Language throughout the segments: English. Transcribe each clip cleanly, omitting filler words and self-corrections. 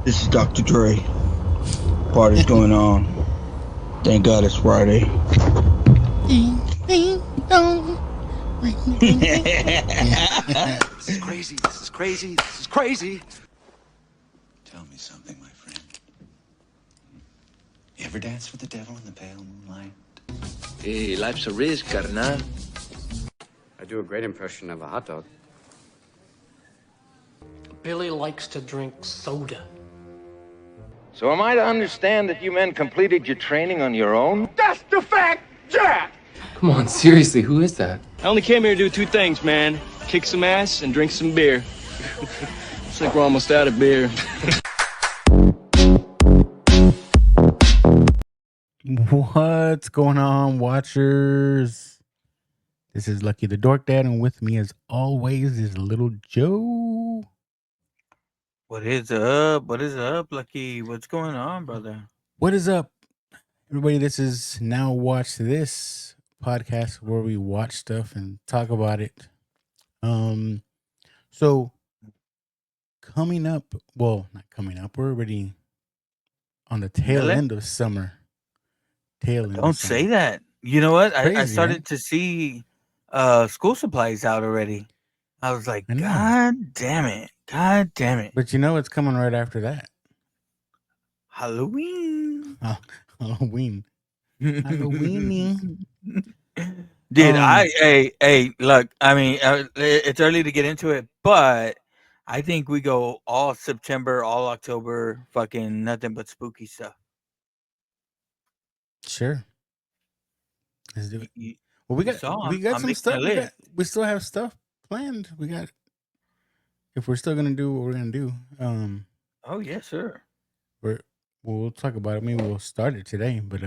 This is Dr. Dre. Party's going on. Thank God it's Friday. Ding, ding, dong. This is crazy. This is crazy. This is crazy. Tell me something, my friend. You ever dance with the devil in the pale moonlight? Hey, life's a risk, carnal. I do a great impression of a hot dog. Billy likes to drink soda. So am I to understand that you men completed your training on your own? That's the fact, Jack! Come on, seriously, who is that? I only came here to do two things, man. Kick some ass and drink some beer. Looks like we're almost out of beer. What's going on, watchers? This is Lucky the Dork Dad, and with me, as always, is Little Joe. What is up? What is up, Lucky? What's going on, brother? What is up, everybody? This is Now Watch This podcast where we watch stuff and talk about it. So coming up, well, not coming up. We're already on the tail end of summer. Don't say that. You know what? Crazy, I started right? to see school supplies out already. I was like, I know. God damn it. God damn it. But you know it's coming right after that. Halloween. Halloween. Halloweeny. Dude, hey, look, I mean, it's early to get into it, but I think we go all September, all October, fucking nothing but spooky stuff. Sure. Let's do it. Well, we got I'm some making a stuff. list. We still have stuff planned. We got, if we're still gonna do what we're gonna do. Oh yes, sir. We'll talk about it. Maybe we'll start it today, but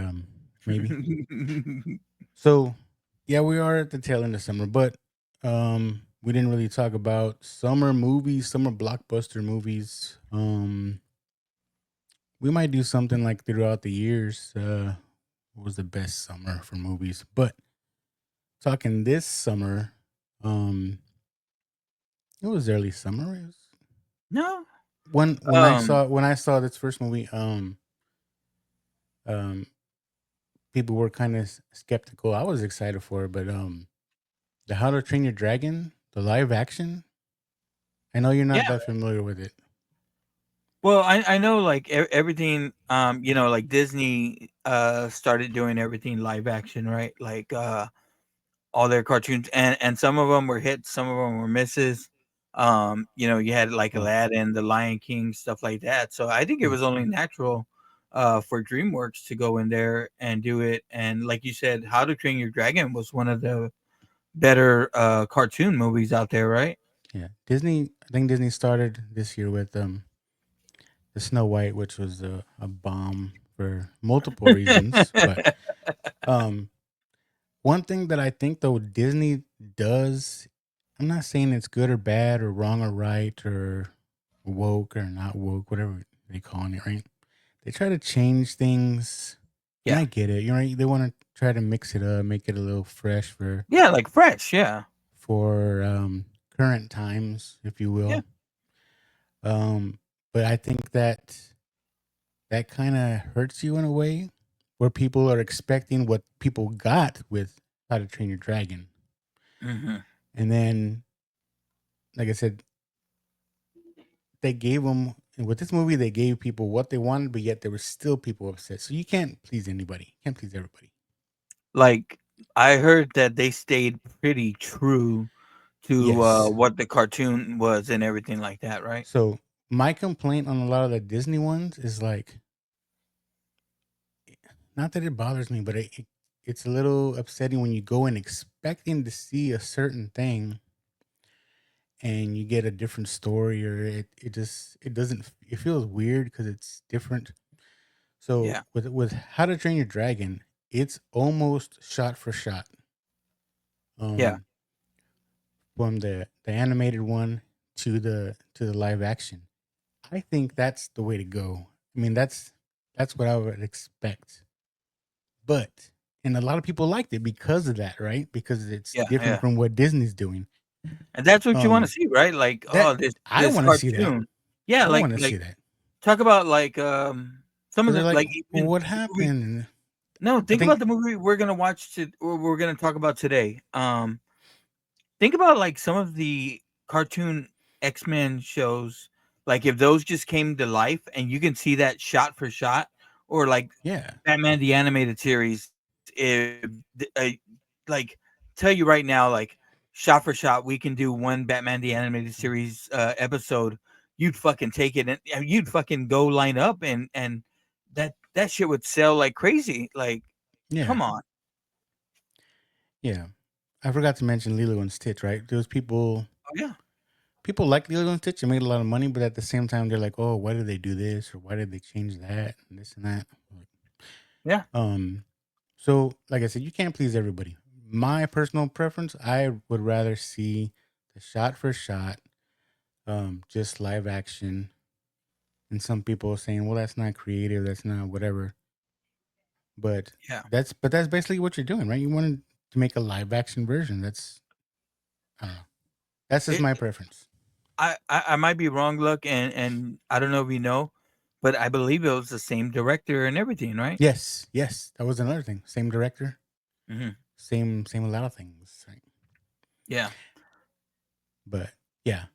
maybe. So, yeah, we are at the tail end of summer, but we didn't really talk about summer movies, summer blockbuster movies. We might do something like throughout the years. What was the best summer for movies? But talking this summer, it was early summer. It was No. when I saw this first movie, people were kind of skeptical. I was excited for it, but the How to Train Your Dragon, the live action. I know you're not that familiar with it. Well, I know like everything, you know, like Disney started doing everything live action, right? Like all their cartoons, and some of them were hits, some of them were misses. You know, you had like Aladdin, The Lion King, stuff like that. So I think it was only natural for DreamWorks to go in there and do it. And like you said, How to Train Your Dragon was one of the better cartoon movies out there, right? Yeah, Disney. I think Disney started this year with the Snow White, which was a bomb for multiple reasons. But one thing that I think though Disney does, I'm not saying it's good or bad or wrong or right or woke or not woke, whatever they call it, right? They try to change things. Yeah, and I get it. You're right. They want to try to mix it up, make it a little fresh for like fresh, for current times, if you will. Yeah. But I think that kind of hurts you in a way where people are expecting what people got with How to Train Your Dragon. Mm-hmm. And then, like I said, they gave them, with this movie, they gave people what they wanted, but yet there were still people upset. So you can't please anybody. You can't please everybody. Like, I heard that they stayed pretty true to what the cartoon was and everything like that, right? So my complaint on a lot of the Disney ones is like, not that it bothers me, but it's a little upsetting when you go in expecting to see a certain thing and you get a different story, or it doesn't, it feels weird because it's different. So with How to Train Your Dragon, it's almost shot for shot. From the animated one to the live action. I think that's the way to go. I mean, that's what I would expect. But and a lot of people liked it because of that, right? Because it's different from what Disney's doing. And that's what you want to see, right? Like, I want to see that. Yeah, I like want to see that. talk about like some But of they're the like, like well, even what the movie. happened? No, I think think, about the movie we're gonna watch to or we're gonna talk about today. Think about like some of the cartoon X-Men shows, like if those just came to life and you can see that shot for shot, or like yeah, Batman the animated series. If like tell you right now, like shot for shot, we can do one Batman the animated series episode. You'd fucking take it and you'd fucking go line up and that shit would sell like crazy. Like, yeah, come on. yeah. I forgot to mention Lilo and Stitch, right? Those Oh yeah, people like Lilo and Stitch and made a lot of money, but at the same time, they're like, oh, why did they do this or why did they change that and this and that? yeah, Um, so like I said, you can't please everybody. My personal preference, I would rather see the shot for shot, just live action. And some people are saying, well, that's not creative, that's not whatever. But yeah. that's basically what you're doing, right? You wanted to make a live action version. That's I don't know. That's just It, my preference. I might be wrong, look, and I don't know if you know, but I believe it was the same director and everything, right? Yes, yes. That was another thing. Same director, Hmm. same a lot of things. Right? Yeah, But yeah.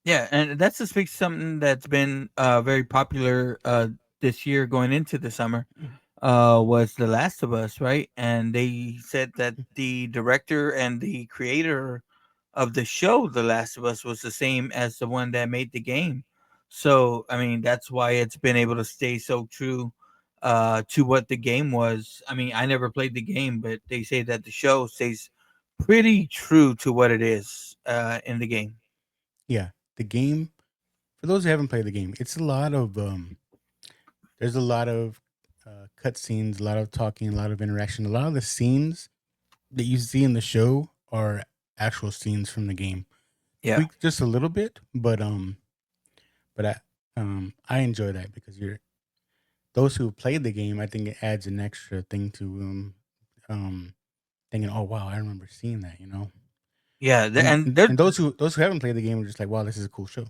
yeah, and that's to speak something that's been very popular this year going into the summer. Was The Last of Us, right? And they said that the director and the creator of the show The Last of Us was the same as the one that made the game. So, I mean, that's why it's been able to stay so true to what the game was. I mean, I never played the game, but they say that the show stays pretty true to what it is in the game. Yeah. The game, for those who haven't played the game, it's a lot of there's a lot of cut scenes, a lot of talking, a lot of interaction. A lot of the scenes that you see in the show are actual scenes from the game. Yeah. Tweaked just a little bit, but I enjoy that because you're those who played the game. I think it adds an extra thing to um thinking, oh wow, I remember seeing that, you know. Yeah, And and and, there's and those who haven't played the game are just like, wow, this is a cool show.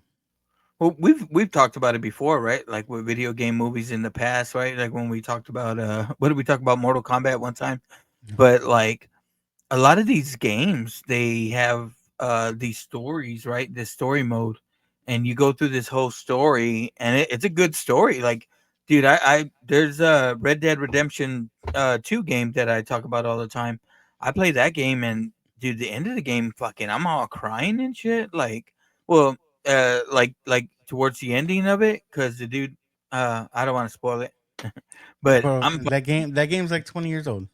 well, we've talked about it before, right? Like with video game movies in the past, right? Like when we talked about what did we talk about Mortal Kombat one time? Yeah. But like a lot of these games, they have these stories, right? This story mode, and you go through this whole story, and it's a good story. Like, dude, I there's a Red Dead Redemption 2 game that I talk about all the time. I play that game, and dude, the end of the game, fucking, I'm all crying and shit. Like, well, like towards the ending of it, because the dude, I don't want to spoil it, but Bro, I'm that game's like 20 years old.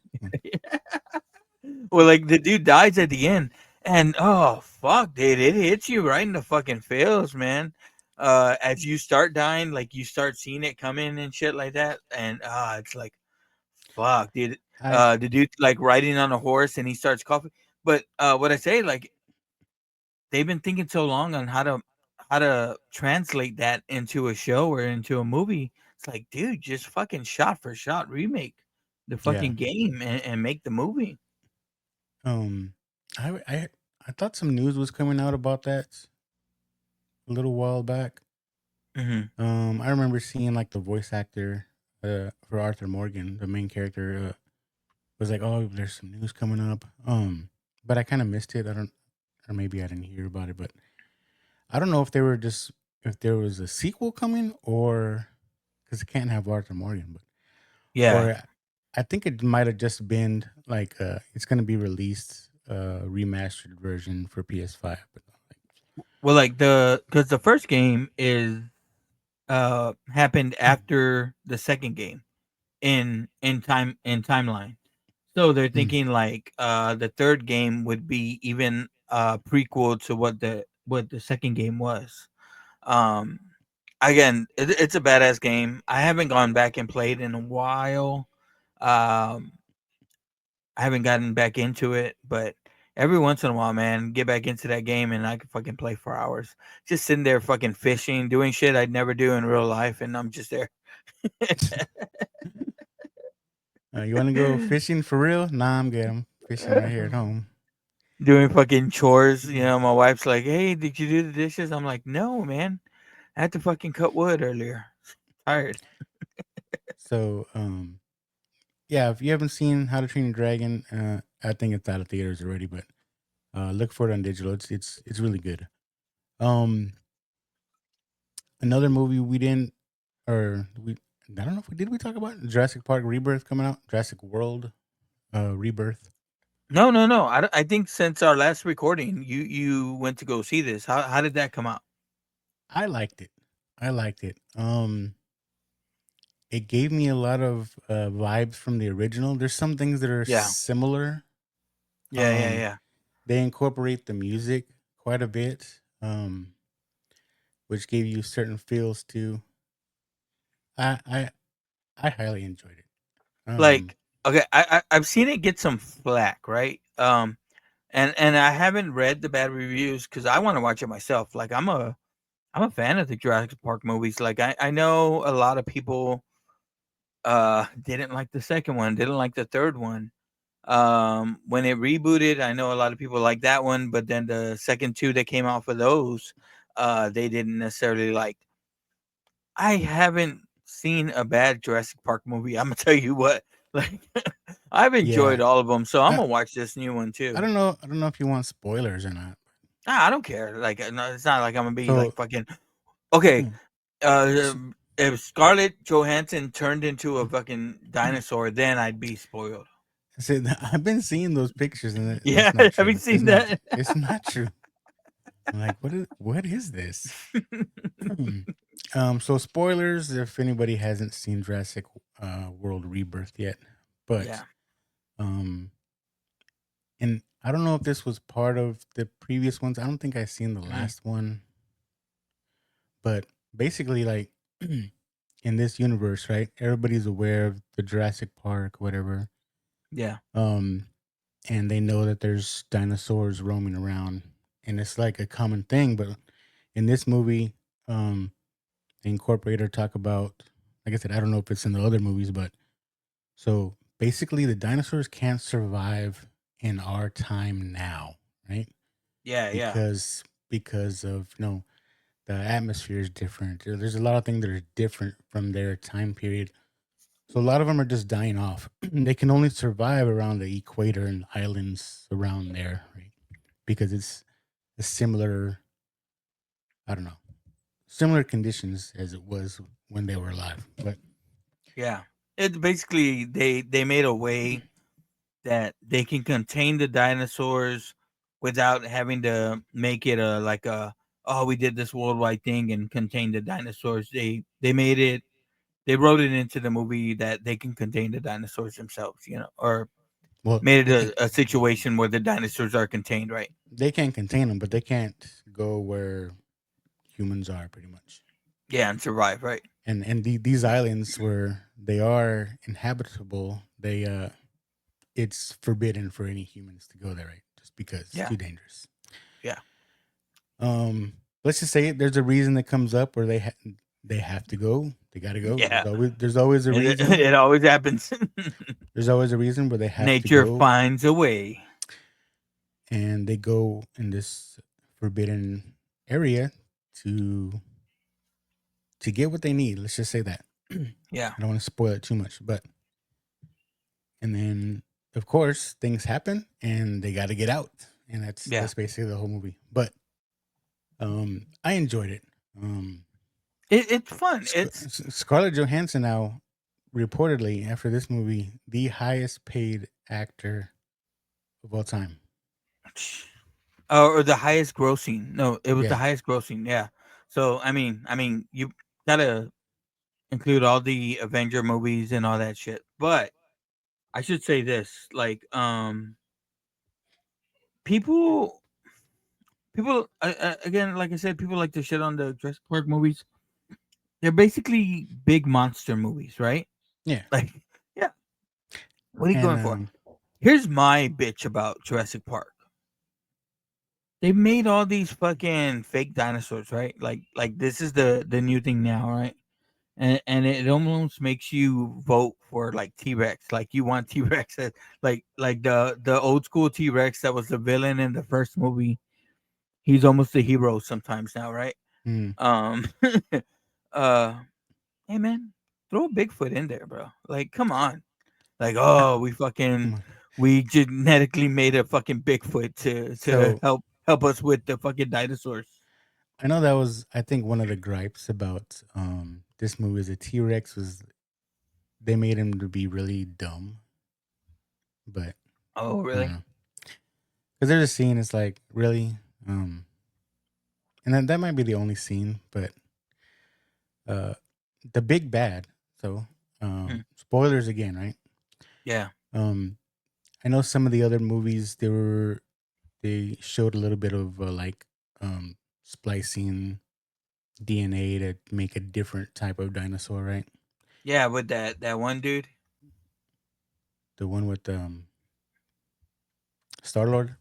well, like the dude dies at the end, and oh fuck, dude, it hits you right in the fucking feels, man. As you start dying, like you start seeing it coming and shit like that, and it's like fuck, dude. I The dude like riding on a horse and he starts coughing. But what I say, like they've been thinking so long on how to translate that into a show or into a movie. It's like, dude, just fucking shot for shot remake the yeah. fucking game and make the movie. Um I thought some news was coming out about that a little while back. Hmm. I remember seeing like the voice actor for Arthur Morgan, the main character, was like, "Oh, there's some news coming up." But I kind of missed it. I don't, or maybe I didn't hear about it. But I don't know if they were just if there was a sequel coming or because it can't have Arthur Morgan, but Yeah. or I think it might have just been like it's gonna be released remastered version for PS5. But Well, like because the first game is happened after the second game in timeline. So they're mm, thinking like the third game would be even prequel to what the second game was. Um Again, it's a badass game. I haven't gone back and played in a while. Um I haven't gotten back into it, but every once in a while, man, get back into that game and I can fucking play for hours. Just sitting there fucking fishing, doing shit I'd never do in real life, and I'm just there. you want to go fishing for real? Nah, I'm good. I'm fishing right here at home. Doing fucking chores. You know, my wife's like, "Hey, did you do the dishes?" I'm like, "No, man. I had to fucking cut wood earlier. Tired. So, yeah, if you haven't seen How to Train Your Dragon, I think it's out of theaters already, but look for it on digital. It's really good. Um, Another movie we didn't, or we I don't know if we did. We talk about Jurassic Park Rebirth coming out, Jurassic World, Rebirth. No, no, no. I think since our last recording, you went to go see this. How did that come out? I liked it. I liked it. It gave me a lot of vibes from the original. There's some things that are Yeah, similar. yeah, yeah, Um, yeah. they incorporate the music quite a bit, which gave you certain feels too. I I I highly enjoyed it. Um, Like, okay, I've seen it get some flack, right? And I haven't read the bad reviews because I want to watch it myself. Like, I'm a fan of the Jurassic Park movies. Like, I know a lot of people didn't like the second one, didn't like the third one. When it rebooted, I know a lot of people like that one, but then the second two that came out for those, they didn't necessarily like. I haven't seen a bad Jurassic Park movie. I'm gonna tell you what, like I've yeah, enjoyed all of them, so I'm I gonna watch this new one I too. don't know. I don't know if you want spoilers or not. I don't care. Like, no, it's not like I'm gonna be like So, fucking okay. mm, s- If Scarlett Johansson turned into a fucking dinosaur, then I'd be spoiled. see, I've been seeing those pictures, and Yeah, that's not have you true. It's seen not. that? It's not true. I'm like, what is this? So spoilers if anybody hasn't seen Jurassic World Rebirth yet, Yeah, but um, and I don't know if this was part of the previous ones. I don't think I've seen the mm, last one, but basically, like in this universe, right? Everybody's aware of the Jurassic Park, whatever. yeah, Um, and they know that there's dinosaurs roaming around, and it's like a common thing. But in this movie, um, the incorporator talk about, like I said, I don't know if it's in the other movies, but so basically, the dinosaurs can't survive in our time now, right? yeah, yeah, Because of the atmosphere is different. There's a lot of things that are different from their time period. So a lot of them are just dying off. They can only survive around the equator and islands around there, right? Because it's a similar, I don't know, similar conditions as it was when they were alive. But yeah. It basically they made a way that they can contain the dinosaurs without having to make it a like a oh we did this worldwide thing and contain the dinosaurs. They made it they wrote it into the movie that they can contain the dinosaurs themselves, or well, made it a situation where the dinosaurs are contained, right? they can contain them, but they can't go where humans are, pretty much. Yeah, and survive, right? And these islands where they are inhabitable, it's forbidden for any humans to go there, right? Just because it's Yeah, too dangerous. yeah, Um, let's just say there's a reason that comes up where they have to go. They got to go. yeah. There's always a It, reason. it always happens. There's always a reason where they have to Nature go, finds a way. and they go in this forbidden area to get what they need. Let's just say that. I Yeah, don't want to spoil it too much, but and then of course things happen and they got to get out, and that's yeah. basically the whole movie. But I enjoyed it. It's fun. Scarlett Johansson now reportedly after this movie the highest paid actor of all time. Or the highest grossing. No, it was the Yeah. highest grossing. Yeah. So you gotta include all the Avenger movies and all that shit. But I should say this: like, people, again, like I said, people like to shit on the Jurassic Park movies. They're basically big monster movies, right? Yeah. Like, yeah. What are you And going for? Here's my bitch about Jurassic Park. They made all these fucking fake dinosaurs, right? Like this is the new thing now, right? And it almost makes you vote for like T Rex, like you want T Rex, like the old school T Rex that was the villain in the first movie. He's almost the hero sometimes now, right? Mm. uh, hey man, throw a Bigfoot in there, bro. Like, come on. Like, oh, Come on. we genetically made a fucking Bigfoot to So help us with the fucking dinosaurs. I know that was, I think, one of the gripes about this movie is the T Rex was they made him to be really dumb, but Oh, I don't really? know because there's a scene. It's like really, and that might be the only scene, but uh, the big bad. So Hmm. spoilers again, right? Yeah. Um, I know some of the other movies they showed a little bit of like splicing DNA to make a different type of dinosaur, right? Yeah, with that one dude. The one with Star Lord.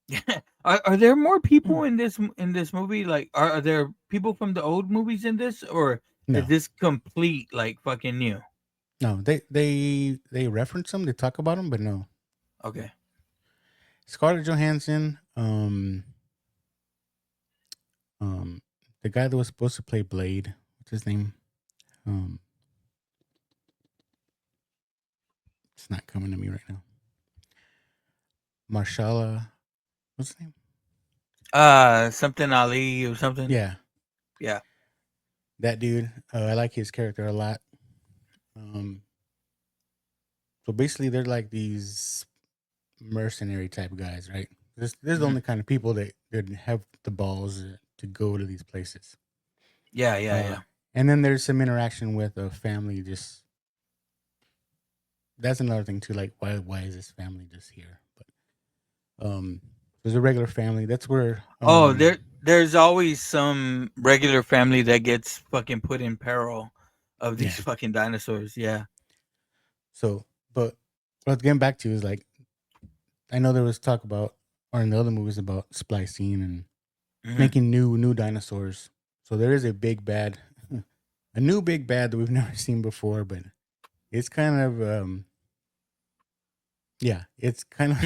Yeah. Are there more people in this movie? Like, are there people from the old movies in this, or is No, this complete like fucking new? no, they reference them, they talk about them, but no. Okay. Scarlett Johansson, um, the guy that was supposed to play Blade, what's his name? Um, it's not coming to me right now. Marshala, what's his name? Something Ali or something. Yeah, Yeah. that dude. I like his character a lot. Um, so basically, they're like these mercenary type guys, right? There's the Hmm. only kind of people that have the balls to go to these places. Yeah. Yeah. Uh, Yeah. and then there's some interaction with a family. Just that's another thing too. Like why is this family just here? But there's a regular family. That's where Oh, there's always some regular family that gets fucking put in peril of these yeah. fucking dinosaurs. Yeah. So but what getting back to is like I know there was talk about or in the other movies about splicing and Hmm. making new dinosaurs. So there is a big bad, a new big bad that we've never seen before, but it's kind of yeah, it's kind of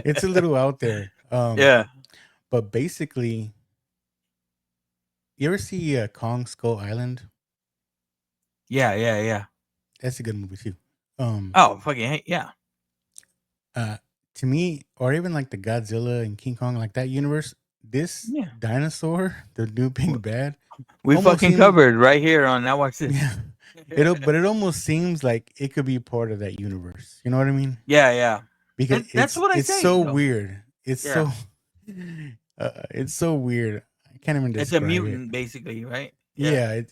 it's a little out there. Yeah. But basically, you ever see Kong Skull Island? Yeah. Yeah. Yeah. That's a good movie too. Um, Oh, fucking yeah. uh, to me, or even like the Godzilla and King Kong, like that universe, this Yeah. dinosaur, the new big bad, We almost fucking seems covered right here on Now Watch This. yeah. But it almost seems like it could be part of that universe. You know what I mean? Yeah. Yeah. Because And that's what I it's say, so though. weird. Yeah. It's so weird. I can't even It's a describe it. mutant, basically, right? Yeah.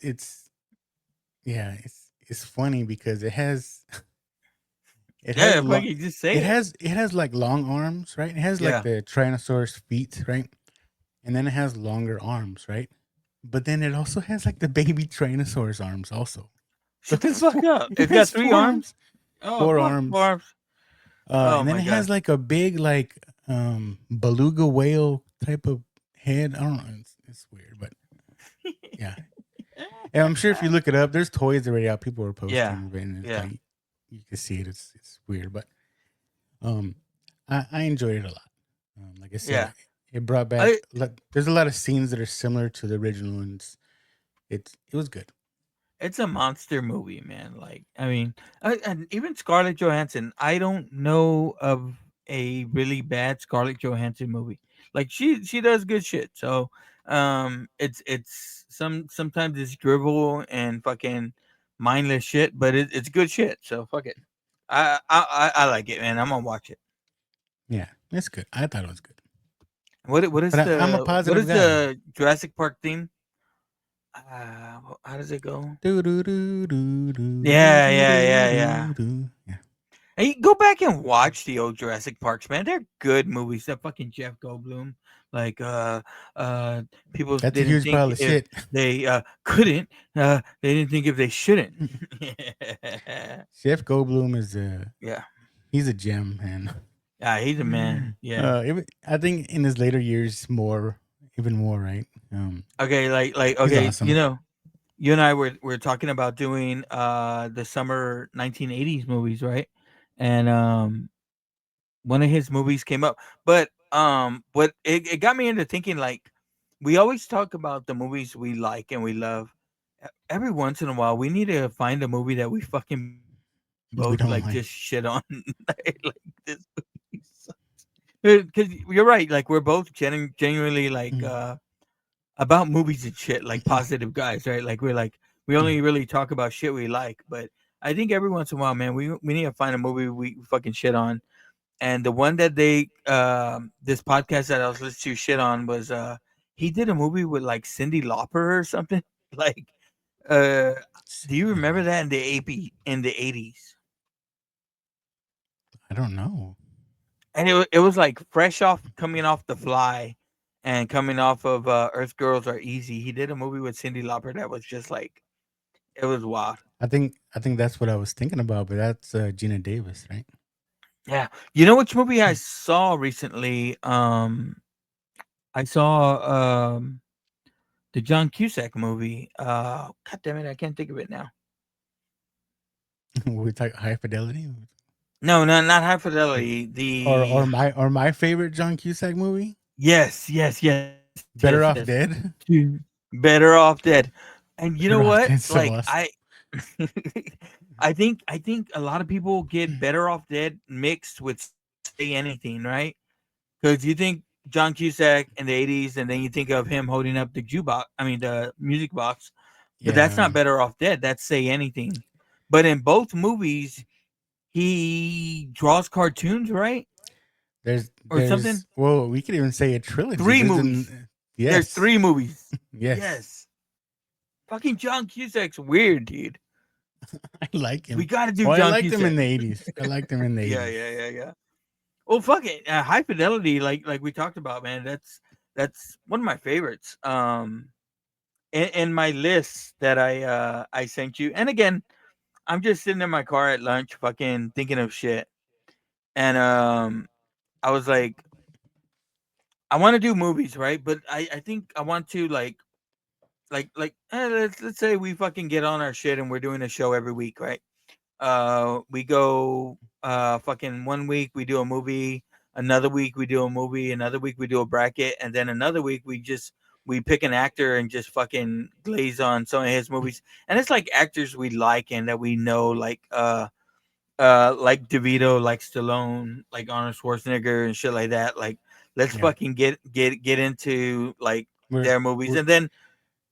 Yeah, it's funny because it has Yeah. long Fucking just say it. it has like long arms, right? It has like Yeah. the Tyrannosaurus feet, right? And then it has longer arms, right? But then it also has like the baby Tyrannosaurus arms also. So Shut the fuck up. it It's got has 3 four arms? arms. Oh, Four fuck 4 arms. arms. Oh And then my it has god. like a big like beluga whale type of head. I don't know. It's weird, but yeah. And I'm sure if you look it up, there's toys already out. People are Yeah. posting of it, and it's Yeah. like you can see it. It's weird, but um, I enjoyed it a lot. Like I said, Yeah. it brought back. I There's a lot of scenes that are similar to the original ones. It was good. It's a monster movie, man. Like, I mean, and even Scarlett Johansson, I don't know of a really bad Scarlett Johansson movie. Like, she does good shit. So, it's sometimes it's drivel and fucking mindless shit, but it's good shit. So fuck it. I like it, man. I'm gonna watch it. Yeah, it's good. I thought it was good, What but is I'm a what positive is guy. the Jurassic Park theme? How does it go? Do do do do do do Yeah, do yeah, yeah, do yeah. do. Yeah, Hey, go back and watch the old Jurassic Parks, man. They're good movies. That fucking Jeff Goldblum, like, uh, people that's a didn't huge think pile of if shit. they couldn't. They didn't think if they shouldn't. Jeff Goldblum is Yeah, he's a gem, man. yeah, he's a man. Yeah. I think in his later years, even more, right? Okay, like He's okay, awesome. you and I were talking about doing the summer 1980s movies, right? And one of his movies came up, but what it got me into thinking, like, we always talk about the movies we like and we love. Every once in a while, we need to find a movie that we fucking both like just We shit don't on. like. Like this movie because you're right. Like we're both genuinely like Mm. about movies and shit, like positive guys, right? Like we're like we Yeah. only really talk about shit we like. But I think every once in a while, man, we need to find a movie we fucking shit on. And the one that they this podcast that I was listening to shit on was he did a movie with like Cindy Lauper or something. Like uh do you Cindy remember Lauper. that in the 80s? I don't know. And it was like fresh off coming off The Fly and coming off of Earth Girls Are Easy. He did a movie with Cindy Lauper that was just like it was wild. I think that's what I was thinking about, but that's Gina Davis, right? Yeah. You know which movie I saw recently? I saw the John Cusack movie. God damn it, I can't think of it now. We talk High Fidelity, No, no, not High Fidelity. The or my favorite John Cusack movie, yes. Better Off Dead. Better Off Dead. And you know Better Off what? Dead so Like awesome. I think a lot of people get Better Off Dead mixed with Say Anything, right? Because you think John Cusack in the 80s, and then you think of him holding up the jukebox, I mean the music box, but that's Yeah, not Better Off Dead. That's Say Anything. But in both movies, he draws cartoons, right? there's Or something. there's well, we could even say a trilogy. Three There's movies. an There's yes, 3 movies. yes. Yes. Fucking John Cusack's weird, dude. I like We him. got to do Well, I John liked him Cusack. in the '80s. I liked him in the Yeah, '80s. yeah. Well, fuck it. High Fidelity, like we talked about, man. That's one of my favorites. In my list that I sent you, and again, I'm just sitting in my car at lunch, fucking thinking of shit, and I was like, I want to do movies, right? But I think I want to let's say we fucking get on our shit and we're doing a show every week, right? We go fucking one week we do a movie, another week we do a movie, another week we do a bracket, and then another week we pick an actor and just fucking glaze on some of his movies. And it's like actors we like and that we know, like DeVito, like Stallone, like Arnold Schwarzenegger and shit like that. Like let's Yeah, fucking get into like we're their movies. we're And then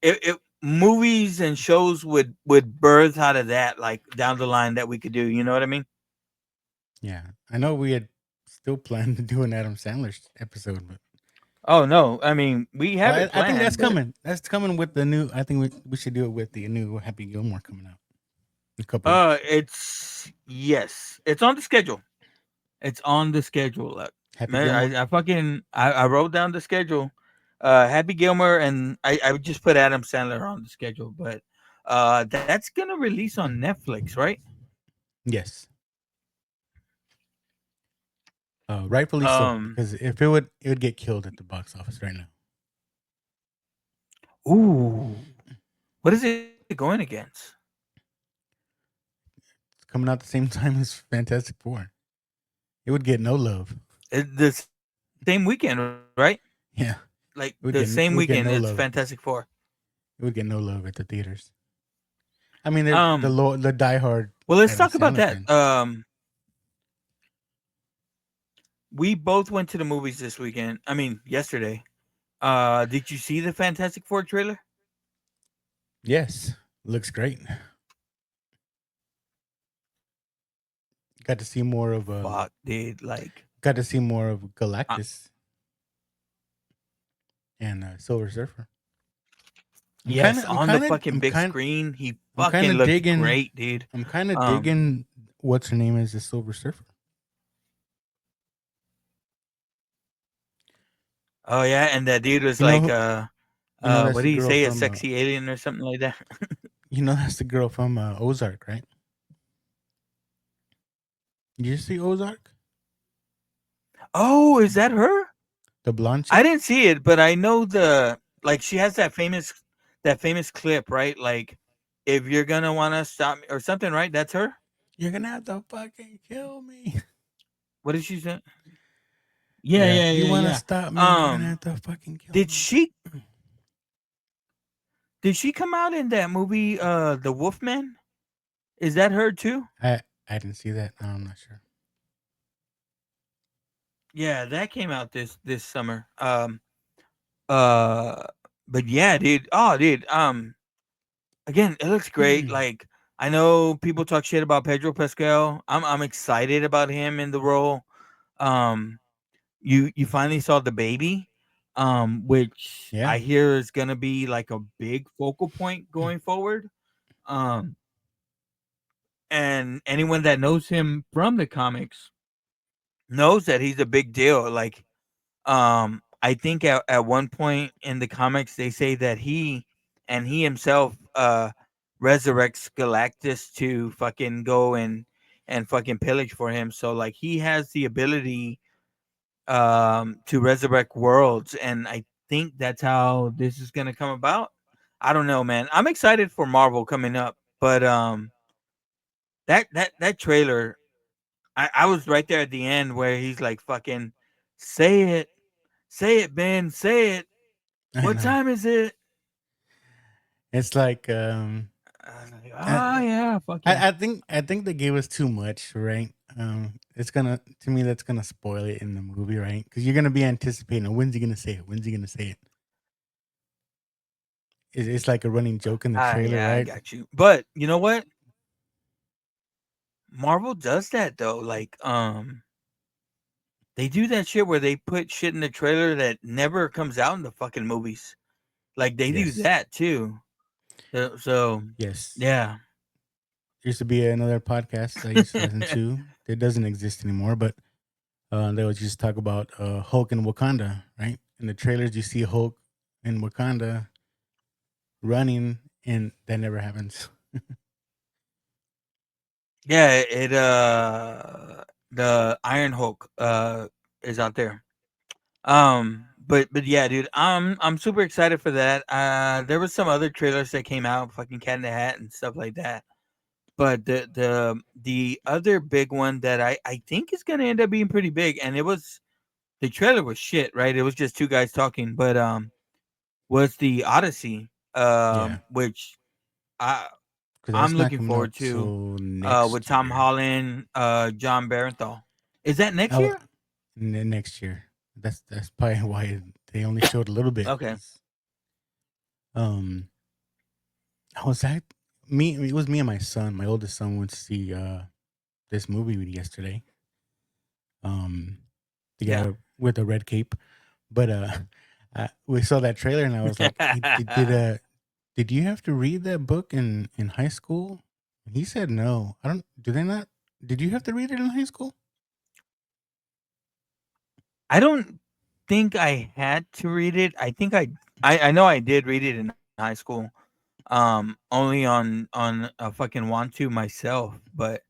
it movies and shows would birth out of that, like down the line, that we could do. You know what I mean? yeah. I know we had still planned to do an Adam Sandler episode, but Oh no, I mean we have it I think that's planned, but coming. That's coming with the new. I think we should do it with the new Happy Gilmore coming out in a couple weeks. it's on the schedule. It's on the schedule. Happy Man, Gilmore. I wrote down the schedule. Happy Gilmore, and I would just put Adam Sandler on the schedule, but that's gonna release on Netflix, right? Yes, rightfully so. Um, Because if it would get killed at the box office right now. ooh, what is it going against? It's coming out the same time as Fantastic Four. It would get no love. The same weekend, right? Yeah, Like it would the get same it would get weekend no as love. Fantastic Four. It would get no love at the theaters. I mean, the Um, the diehard well, let's Adam talk about Sandler that. fans. We both went to the movies this weekend. I mean, yesterday. Did you see the Fantastic Four trailer? Yes, looks great. Got to see more of Fuck, dude. Like, got to see more of Galactus and Silver Surfer. yes, on the fucking I'm big kind, screen, he I'm fucking kind of looked digging. great, dude. I'm kind of Um, digging. What's her name is the Silver Surfer? oh yeah, and that dude was You know, like, that's what the do you girl say, a from. sexy alien or something like that? That's the girl from Ozark, right? Did you see Ozark? Oh, is that her? The blonde I chick? didn't see it, but I know she has that famous clip, right? Like, if you're gonna wanna stop me or something, right? That's her. You're gonna have to fucking kill me. What did she say? Yeah, Yeah, yeah, you yeah, want to yeah. stop me? You're gonna Um, have to fucking kill did me. she Did she come out in that movie, The Wolfman? Is that her too? I didn't see that. No, I'm not sure. Yeah, that came out this summer. Uh, but yeah, dude. Oh, dude. Again, it looks great. Like I know people talk shit about Pedro Pascal. I'm excited about him in the role. Um, you finally saw the baby, which Yeah. I hear is gonna be like a big focal point going forward. Um, and anyone that knows him from the comics knows that he's a big deal. Like, I think at one point in the comics they say that he himself resurrects Galactus to fucking go and fucking pillage for him. So like he has the ability to resurrect worlds, and I think that's how this is gonna come about. I don't know, man. I'm excited for Marvel coming up, but that trailer, I was right there at the end where he's like fucking say it, Ben, say it. I What know. time is it? It's like I was like, I, oh yeah, fuck yeah. I think they gave us too much, right? It's gonna to me that's gonna spoil it in the movie, right? Because you're gonna be anticipating when's he gonna say it? When's he gonna say it? It's like a running joke in the trailer, Yeah, I right? got you. But you know what? Marvel does that though. Like, they do that shit where they put shit in the trailer that never comes out in the fucking movies. Like they do Yes, that too. So yes. yeah. There used to be another podcast I used to listen to. It doesn't exist anymore, but they would just talk about Hulk and Wakanda, right? In the trailers, you see Hulk in Wakanda running, and that never happens. Yeah, the Iron Hulk is out there. But yeah, dude, I'm super excited for that. There was some other trailers that came out, fucking Cat in the Hat and stuff like that. But the other big one that I think is gonna end up being pretty big, and it was the trailer was shit, right? It was just two guys talking, but was the Odyssey, Yeah, which I because I'm that's not looking coming forward out to, till with next Tom year. Holland, John Barenthal. Is that next Oh, year? next year. That's probably why they only showed a little bit. Okay. 'Cause, um, I was that me? It was me and my son. My oldest son went to see this movie yesterday. Um, the Yeah. guy with the red cape. But we saw that trailer, and I was like, "Hey, did you have to read that book in high school?" And he said, "No, I don't. Do they not? Did you have to read it in high school?" I don't think I had to read it. I think I know I did read it in high school. Only on a fucking want to myself, but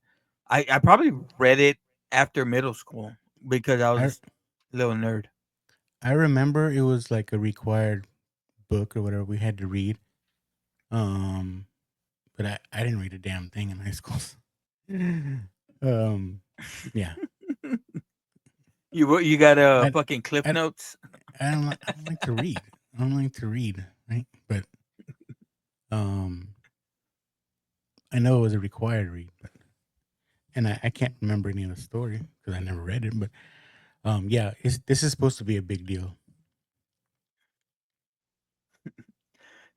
I probably read it after middle school because I I was a little nerd. I remember it was like a required book or whatever we had to read. Um, but I didn't read a damn thing in high school. um, yeah, You got I fucking cliff I notes? I don't like to read. I don't like to read, right? But um, I know it was a required read, but and I can't remember any of the story because I never read it. But yeah, this is supposed to be a big deal.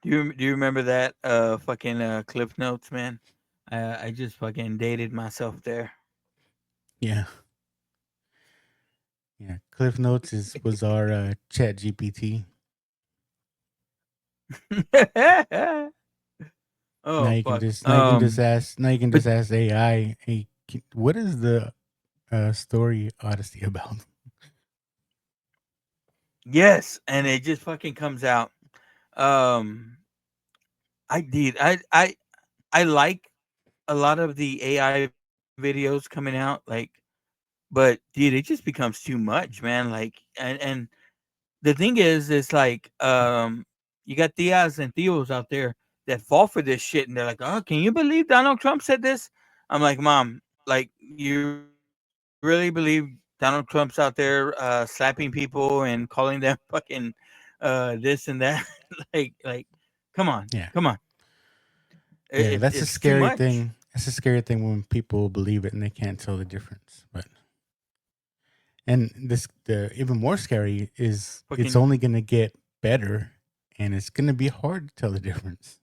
Do you remember that fucking cliff notes, man? I just fucking dated myself there. Yeah, yeah. Cliff Notes was our Chat GPT. Oh fuck. Now you can But just ask AI. Hey, what is the story Odyssey about? yes, and it just fucking comes out. Um, I did. I like a lot of the AI videos coming out, but dude, it just becomes too much, man. Like, and the thing is, it's like, you got Tias and Theos out there that fall for this shit, and they're like, "Oh, can you believe Donald Trump said this?" I'm like, "Mom, like, you really believe Donald Trump's out there slapping people and calling them fucking this and that?" like, come on, Come on. Yeah. Come on. Yeah, that's a It's too scary much. thing. That's a scary thing when people believe it and they can't tell the difference. And the even more scary is it's Fucking only gonna get better, and it's gonna be hard to tell the difference.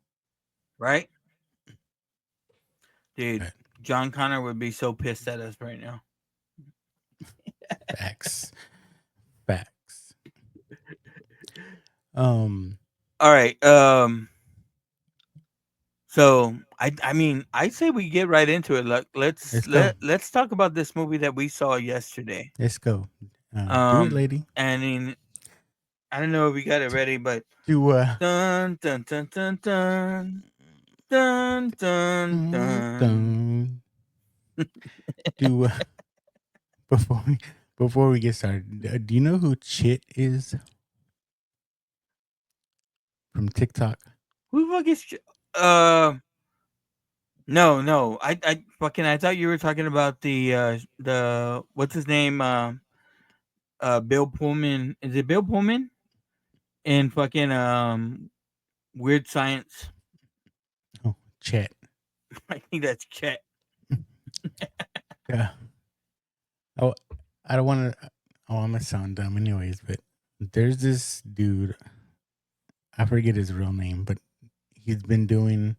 right, dude. But John Connor would be so pissed at us right now. facts, facts. Um, All right. So I mean I say we get right into it. let's go. Let's talk about this movie that we saw yesterday. Let's go. Do it, lady. I mean, I don't know if we got it ready, but Do dun dun dun dun dun dun dun dun. dun. Do before we get started. Do you know who Chit is from TikTok? Who the fuck is? No. I fucking I thought you were talking about the what's his name? Bill Pullman. Is it Bill Pullman? In fucking Weird Science. Oh, Chet. I think that's Chet. Yeah. Oh, I don't want to. Oh, I'm gonna sound dumb, anyways. But there's this dude. I forget his real name, but he's been doing.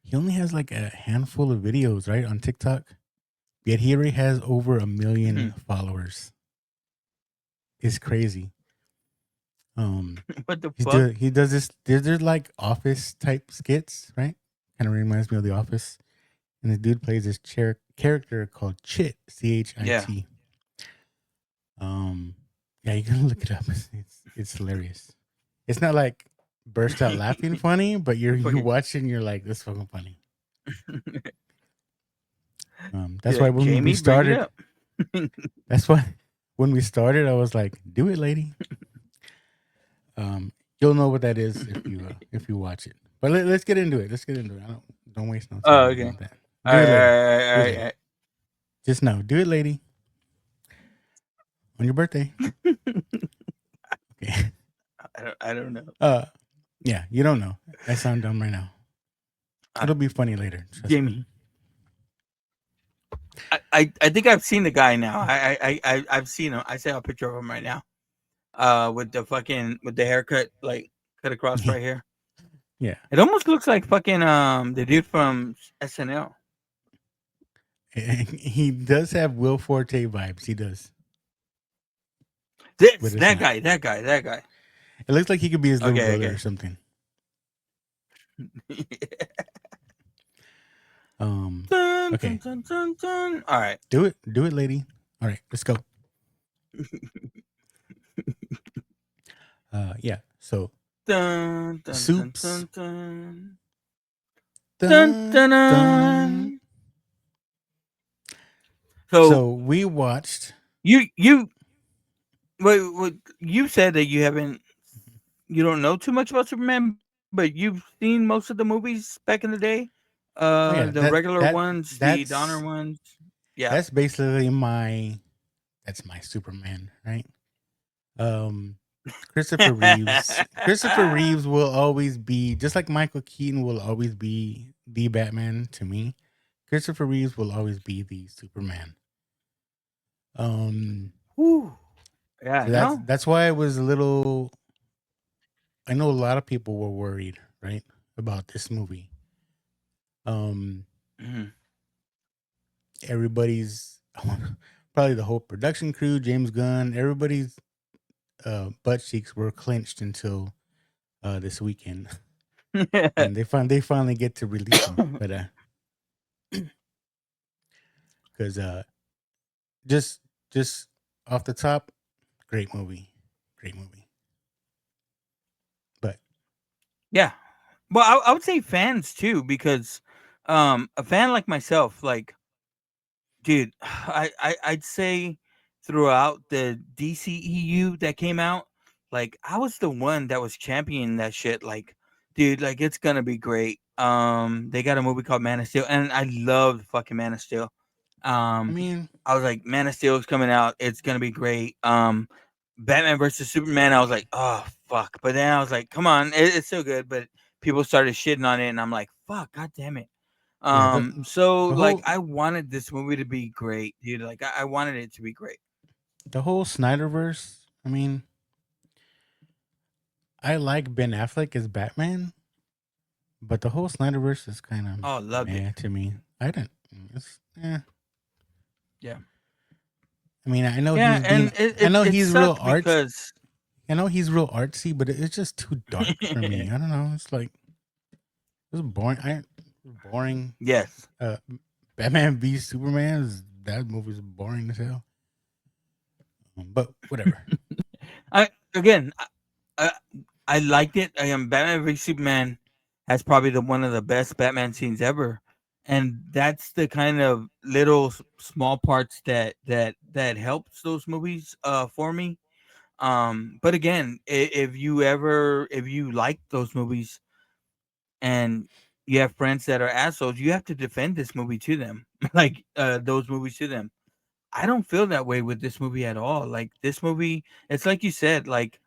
He only has like a handful of videos, right, on TikTok. Yet he already has over 1 million followers. It's crazy. What the fuck? He does this. There's like office type skits, right? Kind of reminds me of The Office. And the dude plays this character called Chit, Chit. Yeah. Yeah, you can look it up. It's hilarious. It's not like burst out laughing funny, but you watch it and you're like, this fucking funny. That's why when Jamie, we started, bring it up. that's why when we started, I was like, do it, lady. You'll know what that is if you watch it. But let's get into it. Don't waste no time. Oh, okay. About that. All right. Just know, do it, lady. On your birthday. Okay. I don't know. Yeah, you don't know. I sound dumb right now. It'll be funny later. Jamie. I think I've seen the guy now. I've seen him. I see a picture of him right now. With the haircut like cut across right here. Yeah. It almost looks like fucking the dude from SNL. He does have Will Forte vibes. He does. That guy. It looks like he could be his little brother or something. Okay. Dun, dun, dun. All right. Do it, lady. All right, let's go. Yeah. So Dun, dun, Soups. dun, dun, Dun, dun, dun, dun. dun. So we watched. You wait, you said that you don't know too much about Superman, but you've seen most of the movies back in the day. The regular ones, the Donner ones. Yeah. That's basically my Superman, right? Christopher Reeves will always be, just like Michael Keaton will always be the Batman to me. Christopher Reeves will always be the Superman. Whew. Yeah, so that's why I was a little. I know a lot of people were worried, right, about this movie. Everybody's probably the whole production crew, James Gunn, everybody's butt cheeks were clenched until this weekend, and they finally get to release them. But because just off the top, great movie. But yeah, well, I would say fans too, because a fan like myself, like, dude, I'd say throughout the DCEU that came out, like, I was the one that was championing that shit. Like, dude, like, it's gonna be great. They got a movie called Man of Steel, and I loved fucking Man of Steel. I mean, I was like, Man of Steel is coming out. It's gonna be great. Batman versus Superman. I was like, oh fuck, but then I was like, come on, it's so good. But people started shitting on it, and I'm like, fuck, god damn it. Yeah, So the like whole I wanted this movie to be great, dude. Like I wanted it to be great. the whole Snyderverse. I mean, I like Ben Affleck as Batman, but the whole Snyderverse is kind of Oh, loved it. meh to me. I don't. It's Yeah. I mean, I know Yeah, he's and being. I know it he's real sucked arts. because I know he's real artsy, but it's just too dark for me. I don't know. It's like it's boring. Boring. yes. Uh, Batman v Superman. That movie's boring as hell. But whatever. I again, I, I liked it. I am Batman v Superman has probably the one of the best Batman scenes ever, and that's the kind of little small parts that helps those movies for me. But again, if you like those movies and you have friends that are assholes, you have to defend this movie to them, like those movies to them. I don't feel that way with this movie at all. Like this movie, it's like you said, like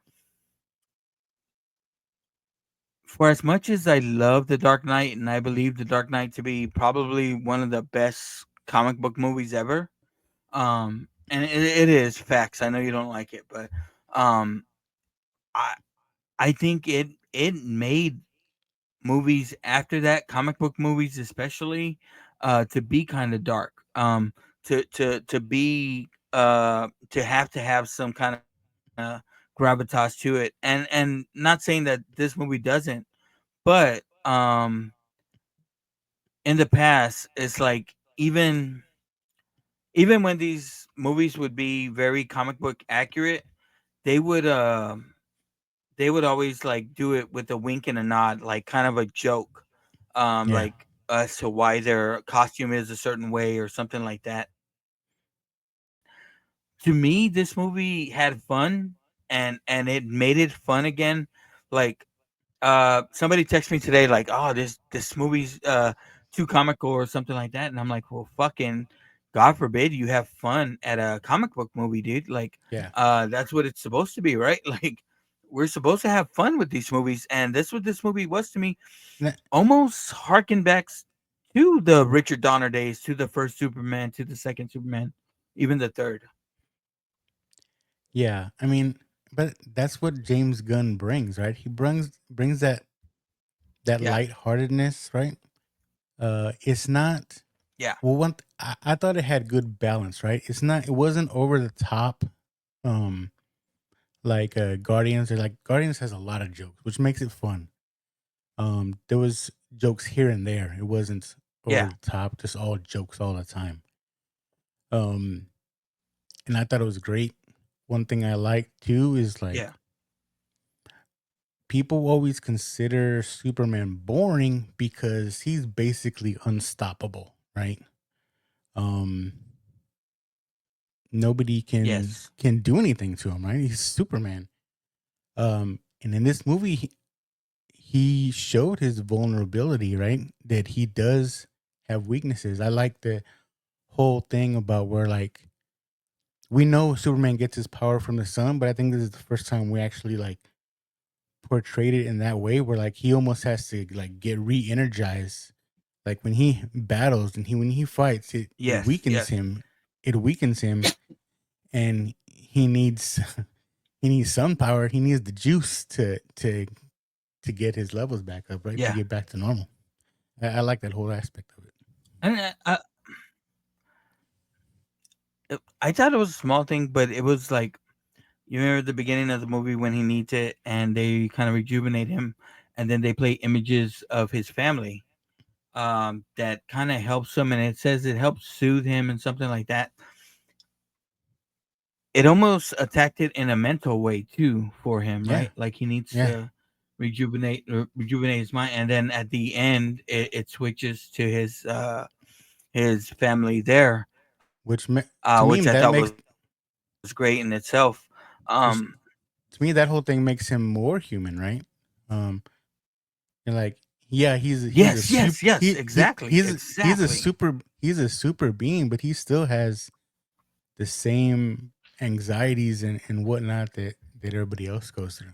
for as much as I love The Dark Knight and I believe The Dark Knight to be probably one of the best comic book movies ever, and it is facts. I know you don't like it, but um, I I think it made movies after that, comic book movies especially, to be kind of dark. To be to have some kind of gravitas to it, and not saying that this movie doesn't, but in the past, it's like even when these movies would be very comic book accurate, they would they would always like do it with a wink and a nod, like kind of a joke, Yeah. like as to why their costume is a certain way or something like that. To me, this movie had fun and it made it fun again. Like somebody texted me today like, "Oh, this movie's too comical or something like that." And I'm like, "Well, fucking god forbid you have fun at a comic book movie, dude. Like Yeah. that's what it's supposed to be, right? Like we're supposed to have fun with these movies, and this what this movie was to me. N- Almost harken back to the Richard Donner days, to the first Superman, to the second Superman, even the third. Yeah. I mean, but that's what James Gunn brings, right? He brings that Yeah, lightheartedness, right? It's not. yeah, Well, I thought it had good balance, right? It's not. It wasn't over the top, um, like Guardians. Or like Guardians has a lot of jokes, which makes it fun. There was jokes here and there. It wasn't over yeah, the top, just all jokes all the time. Um, and I thought it was great. One thing I like too is like yeah, people always consider Superman boring because he's basically unstoppable, right? Um, nobody yes, can do anything to him, right? He's Superman. And in this movie, he showed his vulnerability, right? That he does have weaknesses. I like the whole thing about where like we know Superman gets his power from the sun, but I think this is the first time we actually like portrayed it in that way where like he almost has to like get re-energized. Like when he battles and when he fights, it yes, weakens yes, him. It weakens him and he needs he needs sun power. He needs the juice to get his levels back up, right? To yeah. get back to normal. I like that whole aspect of it. And I thought it was a small thing, but it was like you remember the beginning of the movie when he needs it, and they kind of rejuvenate him, and then they play images of his family. That kind of helps him, and it says it helps soothe him and something like that. It almost attacked it in a mental way too for him, Yeah, right? Like he needs yeah. to rejuvenate his mind, and then at the end, it switches to his family there, Which to me which I that thought makes was great in itself. which Um, to me that whole thing makes him more human, right? Um, and like yeah, he's a yes, super yes, yes, exactly, exactly. he's a super being, but he still has the same anxieties and whatnot that everybody else goes through.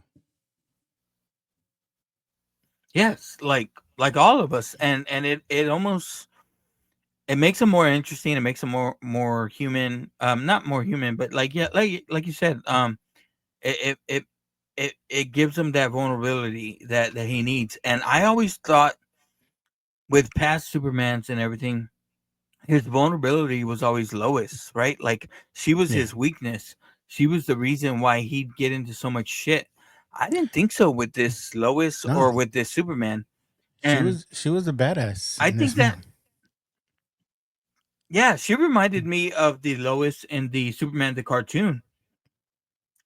Yes, like all of us, and it almost it makes them more interesting. It makes them more human. Not more human, but like yeah, like you said, it gives him that vulnerability that he needs. And I always thought with past Supermans and everything, his vulnerability was always Lois, right? Like she was Yeah. his weakness. She was the reason why he'd get into so much shit. I didn't think so with this Lois No, or with this Superman. And she was a badass I in think this that movie. yeah, she reminded me of the Lois in the Superman the cartoon,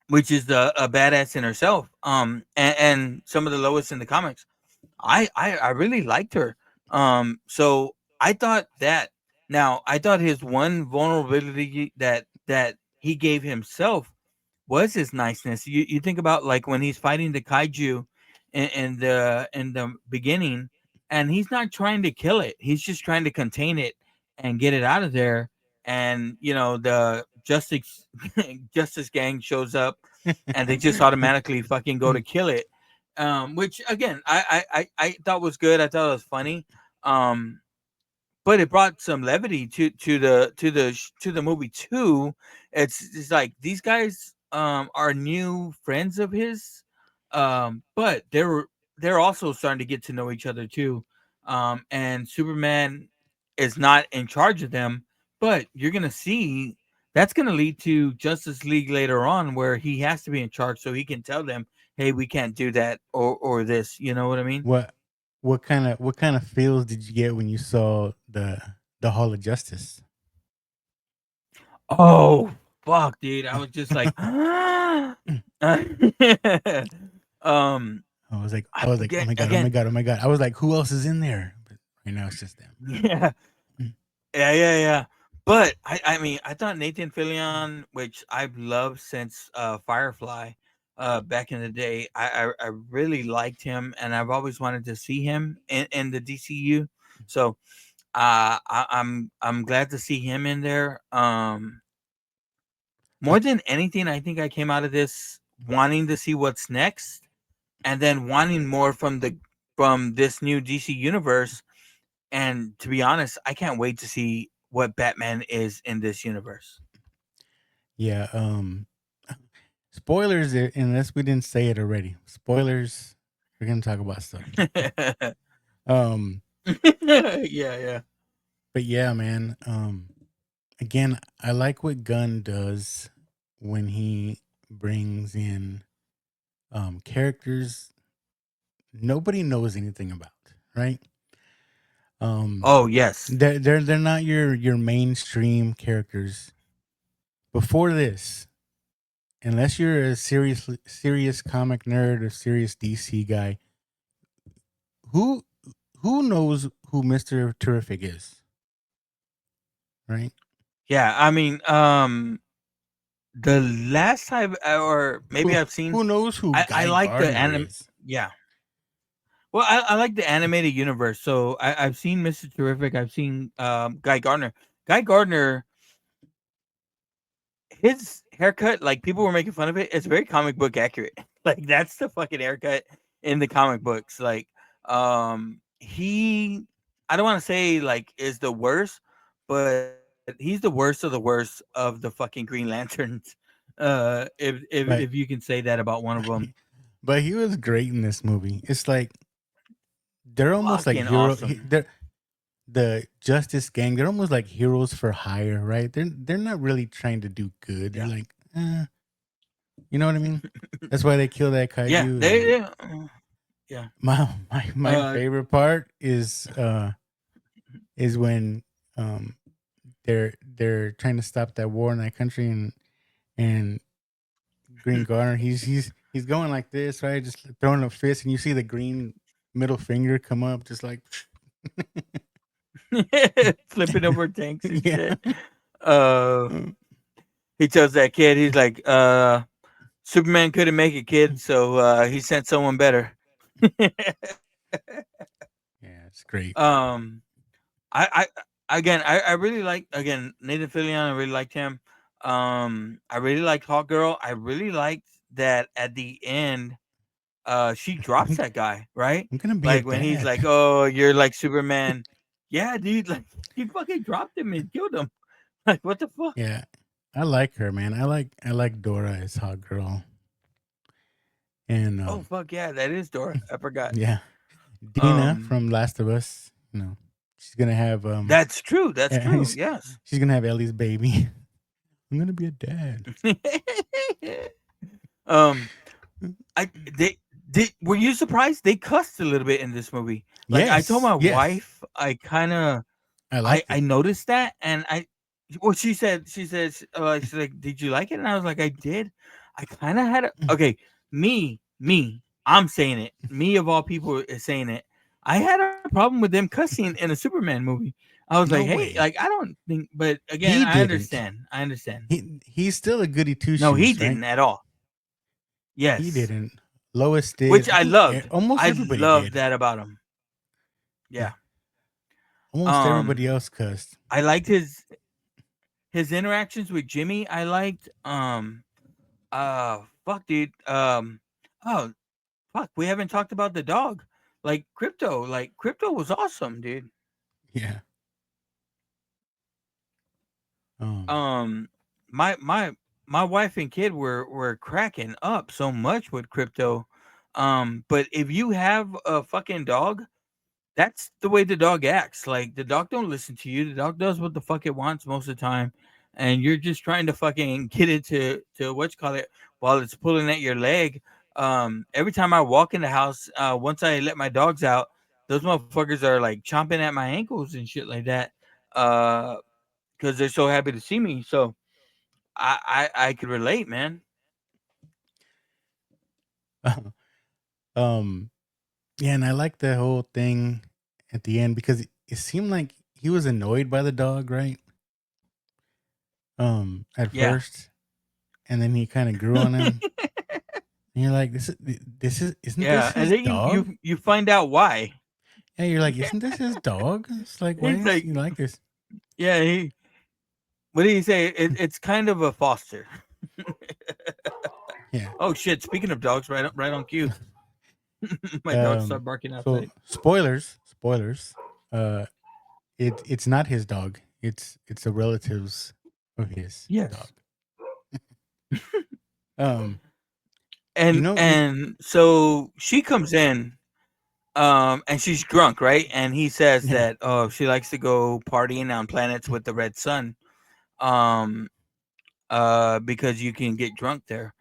which is the a badass in herself. And some of the Lois in the comics. I really liked her. So I thought that now I thought his one vulnerability that he gave himself was his niceness. You think about like when he's fighting the kaiju in the beginning, and he's not trying to kill it. He's just trying to contain it and get it out of there. And the justice gang shows up, and they just automatically fucking go to kill it. Which again, I thought was good. I thought it was funny. Um, but it brought some levity to the movie too. It's like these guys are new friends of his, but they're also starting to get to know each other too. And Superman is not in charge of them, but you're gonna see that's gonna lead to Justice League later on, where he has to be in charge so he can tell them, "Hey, we can't do that or this." You know what I mean? What what kind of feels did you get when you saw the Hall of Justice? Oh, fuck, dude. I was just like, um, I I was like, oh forget my god, oh my again. god, oh my god. I was like, who else is in there? But right now it's just them. Yeah, yeah. But I mean, I thought Nathan Fillion, which I've loved since Firefly, back in the day. I really liked him, and I've always wanted to see him in the DCU. So I'm glad to see him in there. More than anything, I think I came out of this wanting to see what's next, and then wanting more from this new DC universe. And to be honest, I can't wait to see what Batman is in this universe. Yeah, spoilers unless we didn't say it already. Spoilers, we're gonna talk about stuff. Um, Yeah. but yeah, man. Again, I like what Gunn does when he brings in characters nobody knows anything about, right? Um, Oh yes. they're not your mainstream characters. Before this, unless you're a serious comic nerd or serious DC guy, who who knows who Mister Terrific is, right? Yeah. I mean, the last time, or maybe Who I've seen, who knows who I Guy like the Gardner anime. is? Yeah. Well, I like the animated universe. So I've seen Mr. Terrific. I've seen Guy Gardner. Guy Gardner, his haircut, like people were making fun of it. It's very comic book accurate. Like that's the fucking haircut in the comic books. Like, he, I don't want to say like is the worst, but he's the worst of the worst of the fucking Green Lanterns. If But you can say that about one of them, but he was great in this movie. It's like they're almost like fucking hero. awesome. They're the Justice Gang. They're almost like heroes for hire, right? They're not really trying to do good. They're Yeah, like, you know what I mean? That's why they kill that yeah, kaiju. they, And yeah. my Uh, favorite part is when um they're trying to stop that war in that country and Green Garner he's going like this, right? Just throwing a fist and you see the green middle finger come up just like flipping over tanks and yeah. shit. Uh, he tells that kid, he's like, Superman couldn't make it, kid, so he sent someone better. Yeah, it's great. um, I again, I really like again Nathan Fillion. I really liked him. I really liked Hawk Girl. I really liked that at the end. she drops that guy, right? I'm gonna be a Like when he's dad. like, "Oh, you're like Superman." Yeah, dude. Like she fucking dropped him and killed him. Like what the fuck? Yeah, I like her, man. I like Dora as hot girl, and Oh fuck yeah, that is Dora. I forgot. yeah, Dina Um, from Last of Us. She's gonna have that's true. That's true. he's- Yes. she's gonna have Ellie's baby. I'm gonna be a dad. um, I they were you surprised they cussed a little bit in this movie? Like I told my Yes, wife, I kind of I liked I it. noticed that, and she's like, did you like it? And I was like, I did. I kind of had a okay. Me, I'm saying it. Me of all people is saying it. I had a problem with them cussing in a Superman movie. I was No like, hey, way. like I don't think, but again, He I didn't. understand. He's still a goody two No, he shoes, right? didn't at all. He Yes, didn't. Lois did. which I I think loved. almost I everybody loved did. that about him. Yeah. Almost everybody else cussed. I liked his interactions with Jimmy. I liked fuck dude. Oh fuck, we haven't talked about the dog. Like Crypto. Like Crypto was awesome, dude. Yeah. Um my wife and kid were cracking up so much with Crypto. But if you have a fucking dog, that's the way the dog acts. Like the dog don't listen to you. The dog does what the fuck it wants most of the time, and you're just trying to fucking get it to what you call it while it's pulling at your leg. Every time I walk in the house, once I let my dogs out, those motherfuckers are like chomping at my ankles and shit like that. Because they're so happy to see me. So I could relate, man. um. Yeah, and I like the whole thing at the end because it seemed like he was annoyed by the dog, right? At Yeah. first, and then he kind of grew on him. And you're like, isn't Yeah, this and his then dog? you find out why. Yeah, you're like, isn't this his dog? It's like, why He's is like, he like this? yeah, what do you say? It's kind of a foster. Yeah. Oh shit! Speaking of dogs, right on cue. My dog started barking So outside. spoilers. Uh, it's not his dog. It's the relatives of his Yes. dog. Um, And so she comes in, and she's drunk, right? And he says Yeah. that she likes to go partying on planets with the red sun, um, because you can get drunk there.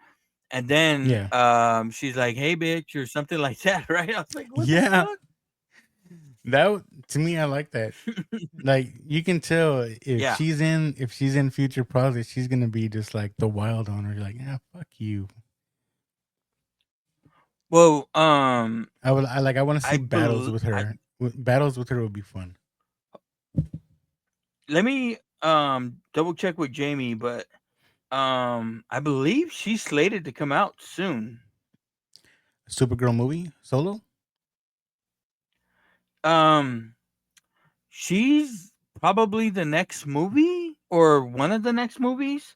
And then Yeah. she's like, "Hey, bitch," or something like that, right? I was like, "What the Yeah. fuck?" To me, I like that. Like you can tell if Yeah. she's in future projects, she's gonna be just like the wild owner. You're like, yeah, fuck you. Well, I want to see battles with I her. Battles with her would be fun. let me double check with Jamie, but I believe she's slated to come out soon. Supergirl movie solo. She's probably the next movie or one of the next movies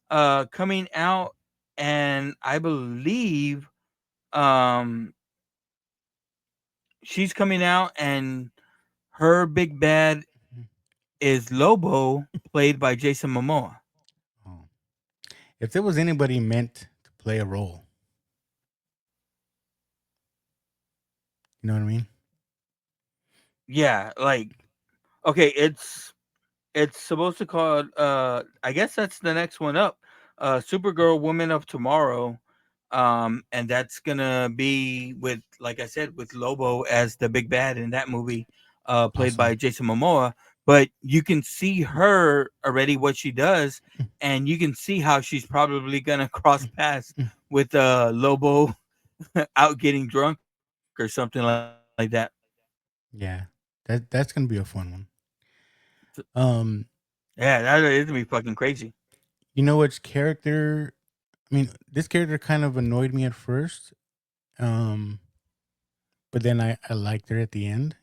coming out, and I believe um she's coming out, and her big bad is Lobo, played by Jason Momoa. Oh. If there was anybody meant to play a role, you know what I mean? Yeah, like okay, it's supposed to call I guess that's the next one up. Supergirl Woman of Tomorrow. And that's gonna be with, like I said, with Lobo as the big bad in that movie, played by Awesome. Jason Momoa. But you can see her already what she does, and you can see how she's probably gonna cross paths with Lobo out getting drunk or something like that. Yeah, that's gonna be a fun one. Yeah, that is gonna be fucking crazy. You know which character? I mean, this character kind of annoyed me at first, but then I liked her at the end.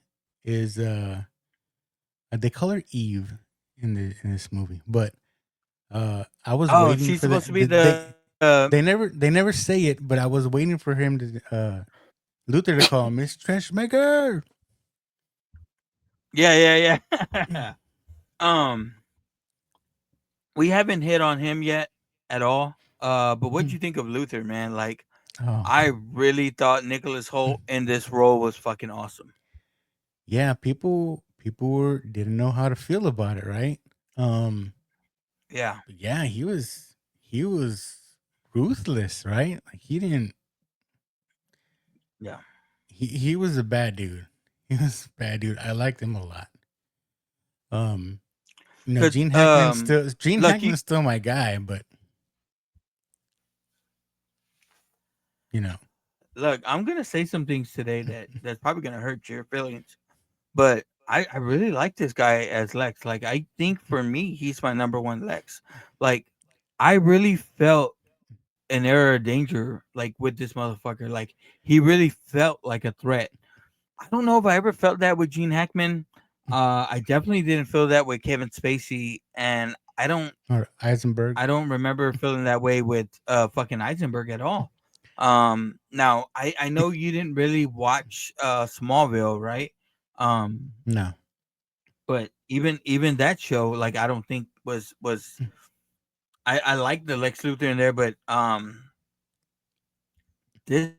Is they call her Eve in this movie, but I was Oh, waiting she's for the, supposed to be the They never say it, but I was waiting for him to Luther to call him Miss Trenchmaker. Yeah. um, we haven't hit on him yet at all. But what you think of Luther, man? Like, Oh, I really thought Nicholas Holt in this role was fucking awesome. yeah, people didn't know how to feel about it, right? Um, Yeah, yeah, he was ruthless, right? Like he didn't yeah. he was a bad dude. He was a bad dude. I liked him a lot. Um, Cause Gene look, you Hackman's still my guy, but you know, look. I'm gonna say some things today that's probably gonna hurt your feelings, but I really like this guy as Lex. Like, I think for me, he's my number one Lex. Like, I really felt an era of danger, like with this motherfucker. Like, he really felt like a threat. I don't know if I ever felt that with Gene Hackman. I definitely didn't feel that with Kevin Spacey, and or Eisenberg. I don't remember feeling that way with fucking Eisenberg at all. Now I know you didn't really watch Smallville, right? Um, No, but even that show, like, I don't think was I like the Lex Luthor in there, but this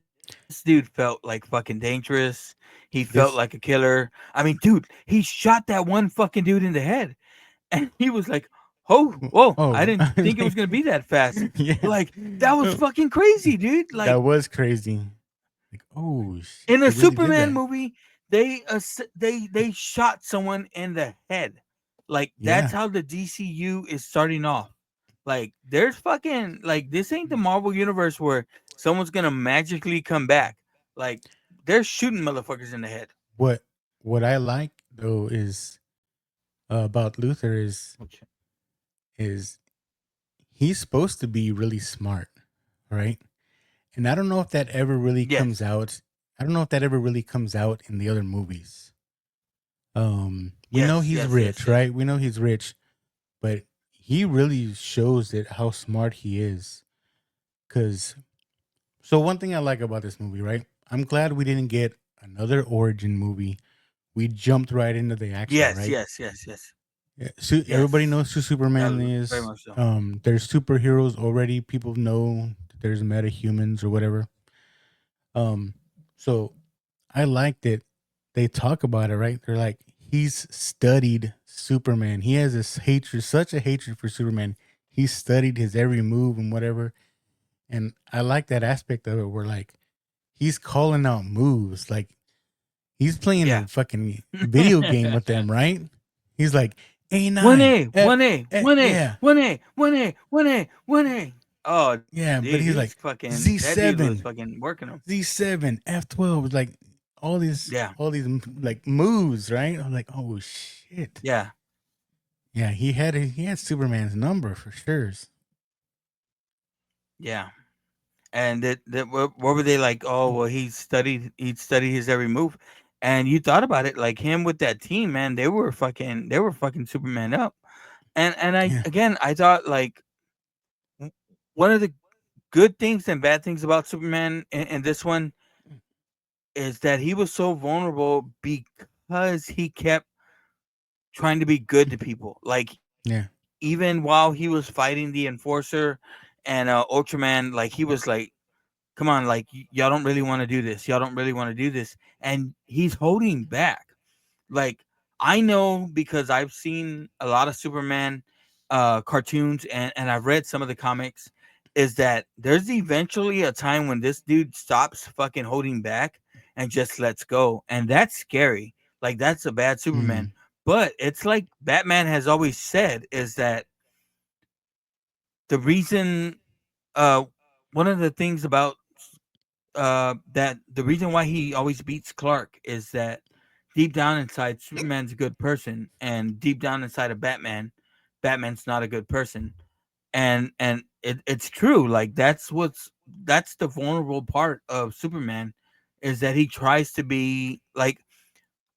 dude felt like fucking dangerous. He felt like a this killer. I mean, dude, he shot that one fucking dude in the head, and he was like, "Oh, whoa! I oh, didn't think it was gonna be that fast." yeah, Like, that was fucking crazy, dude. that Like, was crazy. Like, oh shit, in a he really did Superman that. movie, they shot someone in the head. Like, that's Yeah, how the DCU is starting off. Like, there's fucking, like, this ain't the Marvel universe where someone's gonna magically come back. Like, they're shooting motherfuckers in the head. what what I like though is about Luther is he's supposed to be really smart, right? And I don't know if that ever really comes Yes, out. I don't know if that ever really comes out in the other movies. We know yes, he's yes, yes, rich, yes. right? We know he's rich, but he really shows it how smart he is. Cause so one thing I like about this movie, right? I'm glad we didn't get another origin movie. We jumped right into the action, Yes, right? yes, yes, yes. Yeah, so everybody Yes. knows who Superman Very is. much so. There's superheroes already. People know that there's metahumans or whatever. Um, so I liked it. They talk about it, right? They're like, he's studied Superman. He has this hatred, such a hatred for Superman. He studied his every move and whatever. And I like that aspect of it where like he's calling out moves. Like he's playing Yeah. a fucking video game with them, right? He's like One A9, A, one A, one A, yeah, one A, one A, one A, one A. Oh, dude, yeah. he But was he's like fucking. That dude was Z7, fucking working them. Z7, F12, like Yeah, all these like moves, right? I'm like, oh shit. yeah, Yeah, he had Superman's number for sure. yeah. And what were they like? Oh, well, he studied his every move, and you thought about it, like him with that team, man. They were fucking Superman up, and Yeah, I thought, like, w- one of the good things and bad things about Superman in this one is that he was so vulnerable because he kept trying to be good to people. Like, yeah, even while he was fighting the Enforcer and Ultraman, like, he was like, "Come on, like, y'all don't really want to do this. Y'all don't really want to do this," and he's holding back. Like, I know because I've seen a lot of Superman cartoons, and I've read some of the comics, is that there's eventually a time when this dude stops fucking holding back and just lets go. And that's scary. Like, that's a bad Superman. mm, But it's like Batman has always said, is that the reason uh one of the things about that the reason why he always beats Clark is that deep down inside Superman's a good person, and deep down inside of Batman's not a good person. And it's true. Like, that's the vulnerable part of Superman, is that he tries to be like.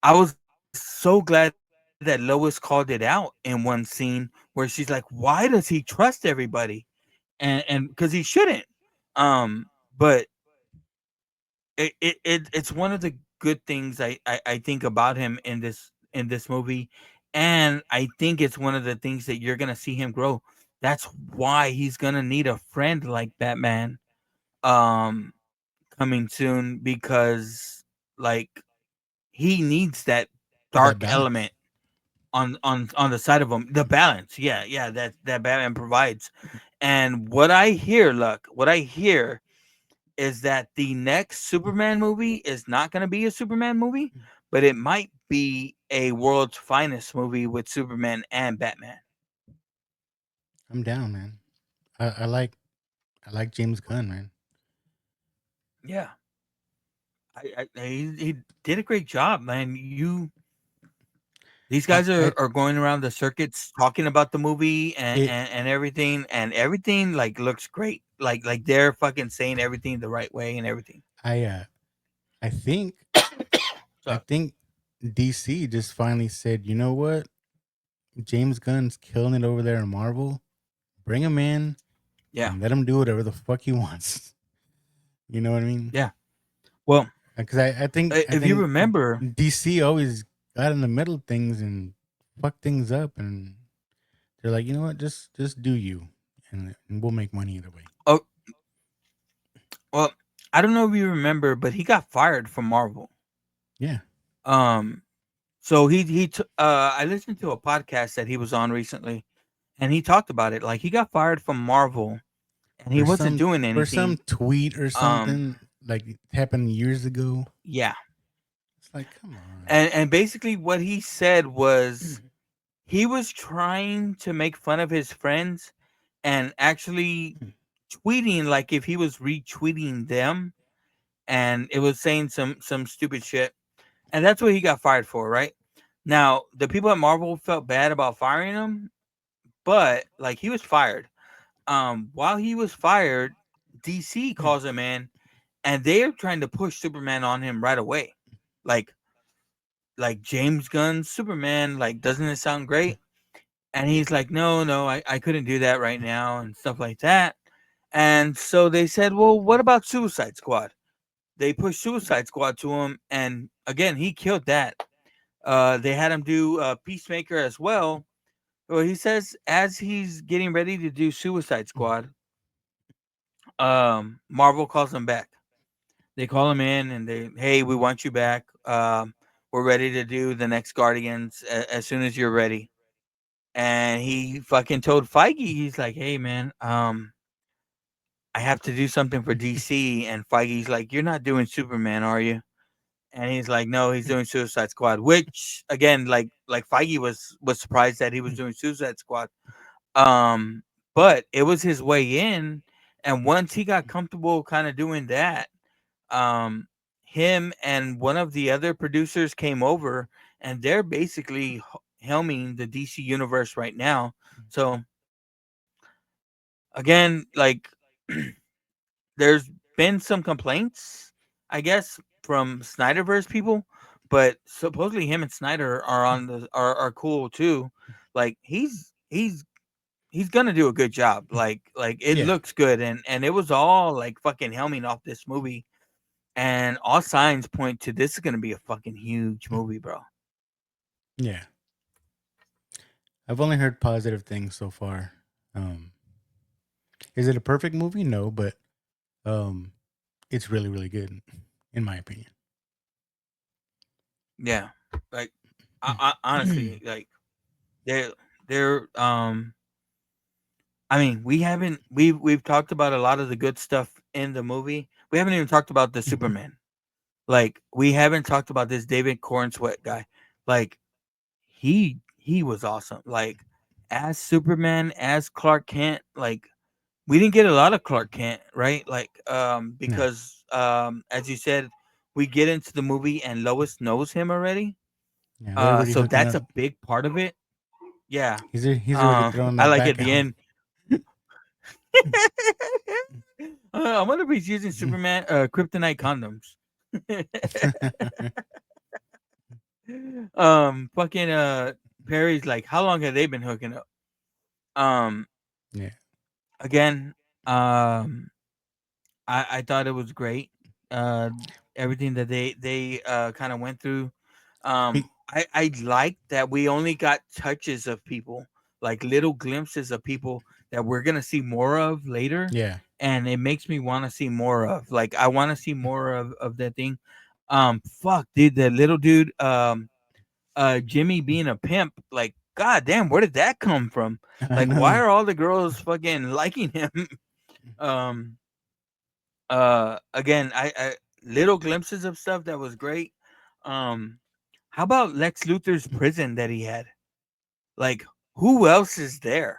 I was so glad that Lois called it out in one scene where she's like, "Why does he trust everybody?" and because he shouldn't. But it's one of the good things I think about him in this movie, and I think it's one of the things that you're gonna see him grow. That's why he's gonna need a friend like Batman, um, coming soon, because like he needs that That dark balance. element on the side of him. The balance, yeah, that Batman provides. And what I hear is that the next Superman movie is not going to be a Superman movie, but it might be a world's finest movie with Superman and Batman. I'm down, man. I like James Gunn, man. Yeah, he did a great job, man. These guys I are going around the circuits talking about the movie it and everything like looks great. Like they're fucking saying everything the right way and everything. I I think I So think DC just finally said, you know what? James Gunn's killing it over there in Marvel. Bring him in yeah, and let him do whatever the fuck he wants. You know what I mean? yeah. Well, Because I if you think remember, DC always got in the middle of things and fucked things up, and they're like, you know what? Just do you, and we'll make money either way. oh well, I don't know if you remember, but he got fired from Marvel. Yeah, Um, so I listened to a podcast that he was on recently, and he talked about it. Like he got fired from Marvel, and he wasn't doing for some anything. tweet or Um, something like it happened years ago. yeah, It's like, come on. and basically what he said was he was trying to make fun of his friends and actually tweeting like if he was retweeting them, and it was saying some stupid shit, and that's what he got fired for, right? Now the people at Marvel felt bad about firing him, but like he was fired. While he was fired, DC calls him in, and they are trying to push Superman on him right away. Like James Gunn's Superman, like, doesn't it sound great? And he's like, no, I couldn't do that right now and stuff like that. And so they said, well, what about Suicide Squad? They pushed Suicide Squad to him, and again, he killed that. They had him do Peacemaker as well. Well, he says as he's getting ready to do Suicide Squad, Marvel calls him back. They call him in and hey, we want you back. We're ready to do the next Guardians as soon as you're ready. And he fucking told Feige, he's like, hey man, I have to do something for DC. And Feige's like, you're not doing Superman, are you? And he's like, no, he's doing Suicide Squad. Which again, like Feige was surprised that he was doing Suicide Squad. Um, but it was his way in, and once he got comfortable kind of doing that, um, him and one of the other producers came over, and they're basically helming the DC universe right now. So again, like there's been some complaints, I guess, from Snyderverse people, but supposedly him and Snyder are on the are cool too. Like he's gonna do a good job. Like it Yeah, looks good, and it was all like fucking helming off this movie, and all signs point to this is gonna be a fucking huge movie, bro. yeah. I've only heard positive things so far. Um, is it a perfect movie? No, but um, it's really really good, in my opinion. Yeah, like I honestly like they're I mean, we've talked about a lot of the good stuff in the movie. We haven't even talked about the Superman. Like we haven't talked about this David Cornsweet guy. Like he was awesome. Like as Superman, as Clark Kent, like we didn't get a lot of Clark Kent, right? Like No, because as you said, we get into the movie and Lois knows him already. yeah, they're already So hooking that's up. a big part of it. Yeah. He's already throwing I that like at back the out. end. I wonder if he's using Superman kryptonite condoms. Fucking Perry's like, how long have they been hooking up? Um, Yeah, again, Um, I thought it was great. Uh, Everything that they kind of went through. Speak. I like that we only got touches of people, like little glimpses of people that we're gonna see more of later, Yeah. and it makes me want to see more of. Like I want to see more of that thing. Fuck, dude, the little dude, Jimmy being a pimp, like, god damn, where did that come from? I Like, why know. are all the girls fucking liking him? um, Again, I little glimpses of stuff that was great. Um, how about Lex Luthor's prison that he had? Like, who else is there?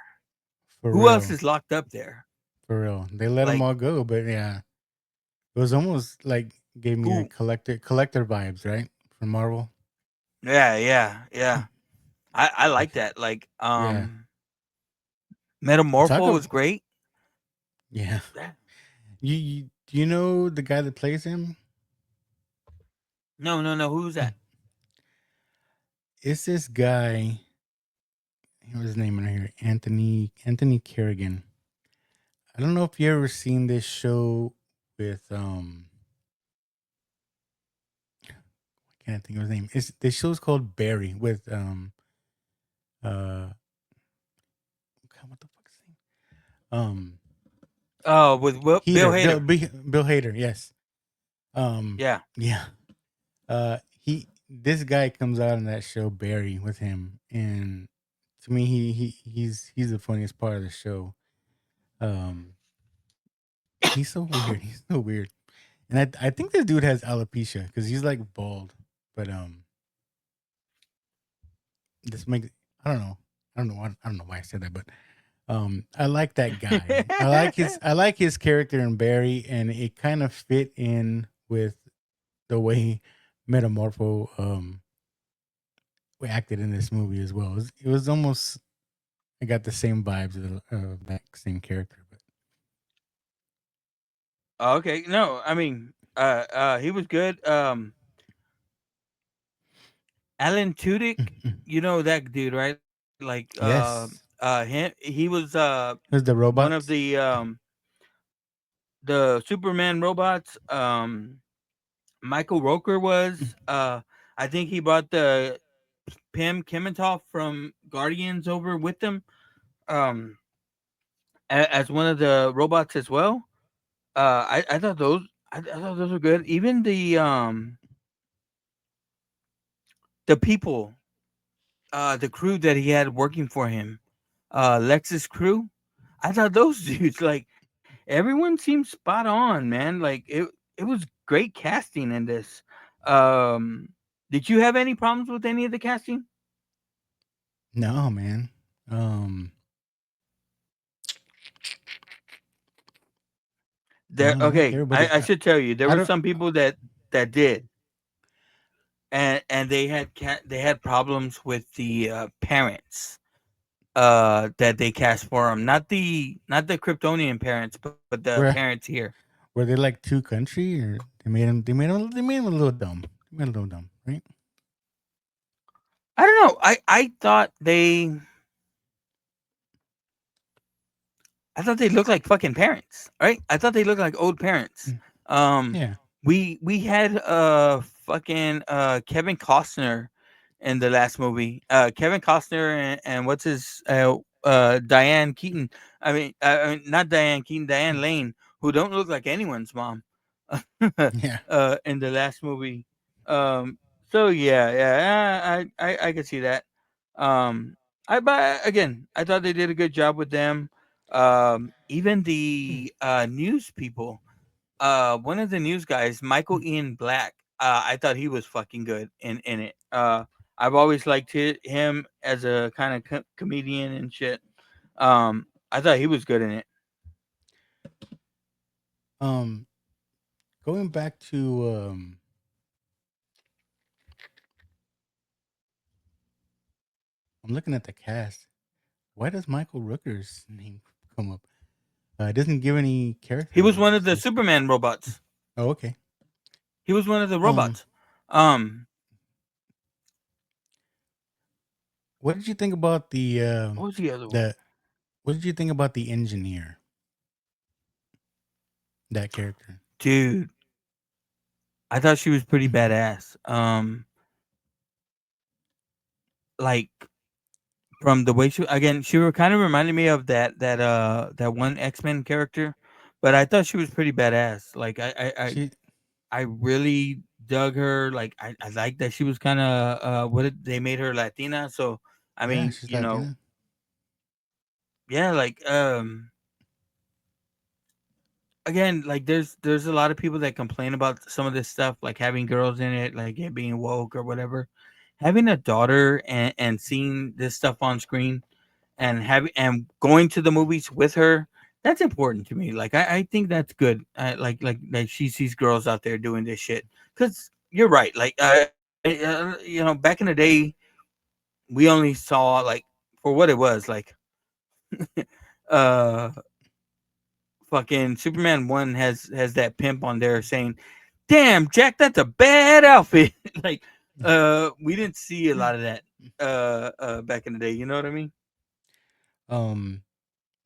For Who else real. is locked up there? For real. They let them Like, all go, but yeah. It was almost like gave me a who? collector vibes, right? From Marvel. Yeah, yeah, yeah. I like that. Like, Yeah. Talk Metamorpho of was great. yeah. Yeah. You do you know the guy that plays him? No, no, no. Who's that? It's this guy. What's his name in here? Anthony Kerrigan. I don't know if you ever seen this show with I can't think of his name. It's this show's called Barry with God, what the fuck is his name? Oh, with Bill Hader. Hader. Bill Hader, yes. Um Yeah. yeah. He this guy comes out in that show Barry with him, and to me he's the funniest part of the show. Um he's so weird. He's so weird. And I think this dude has alopecia because he's like bald. But this makes I don't know why I said that, but I like that guy. I like his character in Barry, and it kind of fit in with the way Metamorpho acted in this movie as well. It was almost I got the same vibes of that same character, but Okay. No, I mean, he was good. Alan Tudyk, you know that dude, right? Like, yes, he was it was the one of robots. the Superman robots. Michael Roker was. I think he brought the Pim Kimentov from Guardians over with them. Um, as one of the robots as well. I thought those. I thought those were good. Even the people, the crew that he had working for him, Lexus crew. I thought those dudes, like, everyone seemed spot on, man. Like it was great casting in this. Um, did you have any problems with any of the casting? No, man. There, No, I like okay. everybody. I should tell you, there I were don't. some people that did, and they had problems with the parents that they cast for them. Not the Kryptonian parents, but the Were parents here. were they like too country, or they made him a little dumb. They made him a little dumb, right? I don't know. I thought they looked like fucking parents, right? I thought they looked like old parents. Mm, Um, yeah, we had fucking Kevin Costner in the last movie. Kevin Costner and what's his Diane Keaton. I mean not Diane Keaton, Diane Lane, who don't look like anyone's mom. yeah. In the last movie. Um, so yeah, yeah, I could see that. But again, I thought they did a good job with them. Even Hmm. the news people, one of the news guys, Michael Ian Black, I thought he was fucking good in it. I've always liked him as a kind of comedian and shit. I thought he was good in it. Um, going back to I'm looking at the cast. Why does Michael Rooker's name come up? It doesn't give any He character was one of names. the Superman robots. Oh, okay. He was one of the Um, robots. Um, what did you think about what was the other one? the what did you think about the engineer? that character. Dude, I thought she was pretty badass. Like from the way she were kind of reminded me of that one X-Men character, but I thought she was pretty badass. Like She, I really dug her. Like I like that she was kind of they made her Latina. So I yeah, mean, she's Latina. yeah, like again, like there's a lot of people that complain about some of this stuff, like having girls in it, like it being woke or whatever. Having a daughter and seeing this stuff on screen and having and going to the movies with her, that's important to me. Like I think that's good. Like she sees girls out there doing this shit. Because you're right. Like back in the day, we only saw like for what it was like. uh Fucking Superman 1 has that pimp on there saying, "Damn, Jack, that's a bad outfit." Like we didn't see a lot of that back in the day, you know what I mean? Um,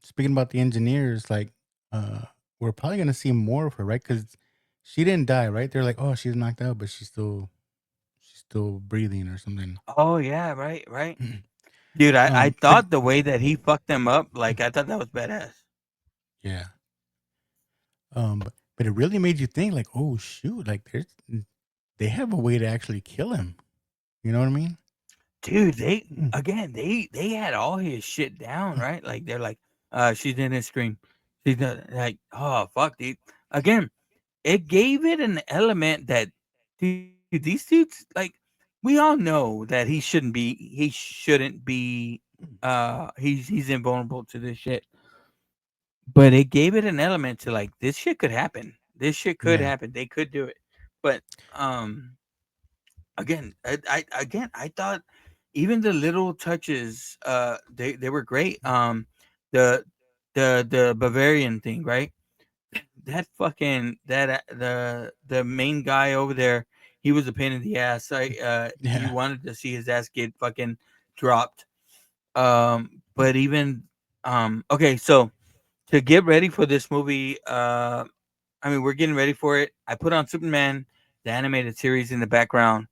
Speaking about the engineers, like, uh, we're probably gonna see more of her, right? Because she didn't die, right? They're like, oh, she's knocked out, but she's still breathing or something. Oh yeah, right, right. Dude, I But thought the way that he fucked them up, like I thought that was badass. yeah, but it really made you think, like, oh shoot, like they have a way to actually kill him. You know what I mean? Dude, they Mm. again, they had all his shit down, right? Like they're like, she didn't scream. She's not, like, oh fuck, dude. Again, it gave it an element that, dude, these dudes, like, we all know that he shouldn't be he's invulnerable to this shit. But it gave it an element to like this shit could happen. This shit could Yeah, happen. They could do it. But um again, I thought even the little touches they were great. The the Bavarian thing, right? That fucking that the main guy over there, he was a pain in the ass. You yeah, wanted to see his ass get fucking dropped. But even okay, so to get ready for this movie, I mean we're getting ready for it. I put on Superman, the animated series in the background,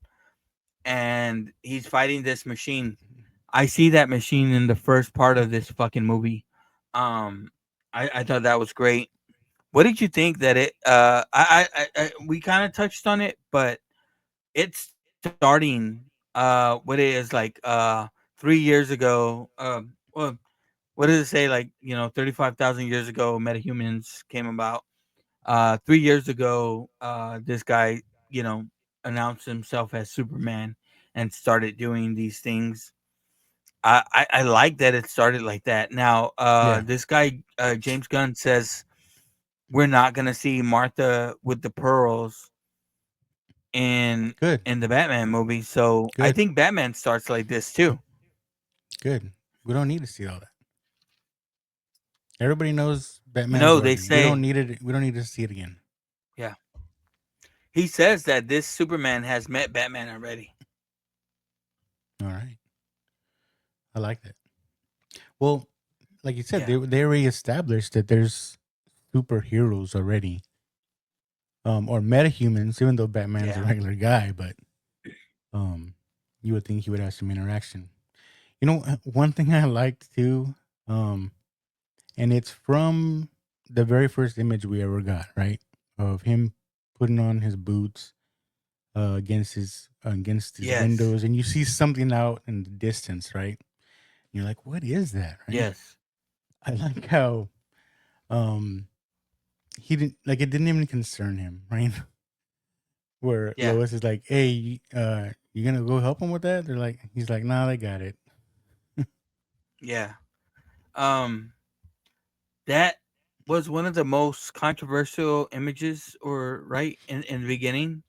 and he's fighting this machine. I see that machine in the first part of this fucking movie. Um, I thought that was great. What did you think that it? I we kind of touched on it, but it's starting. What it is like 3 years ago. Well, what does it say? Like 35,000 years ago, metahumans came about. 3 years ago, this guy, you know, announced himself as Superman and started doing these things. I like that it started like that. Now, yeah. this guy, James Gunn, says we're not gonna see Martha with the pearls in Good, in the Batman movie. So I good, think Batman starts like this too. good. We don't need to see all that. Everybody knows Batman's No, they origin. We don't say, need it. We don't need to see it again. yeah. He says that this Superman has met Batman already. All right, I like that. Well, like you said, Yeah. they already established that there's superheroes already, or metahumans. Even though Batman's a Yeah. regular guy, but um, you would think he would have some interaction. You know, one thing I liked too, um, and it's from the very first image we ever got, right, of him putting on his boots against his Yes. windows, and you see something out in the distance, right? And you're like, what is that, right? Yes. I like how um he didn't like it didn't even concern him, right? Where Yeah. Lois is like, "Hey, you gonna go help him with that?" He's like, "Nah, they got it." Yeah. Um, that was one of the most controversial images, or right in the beginning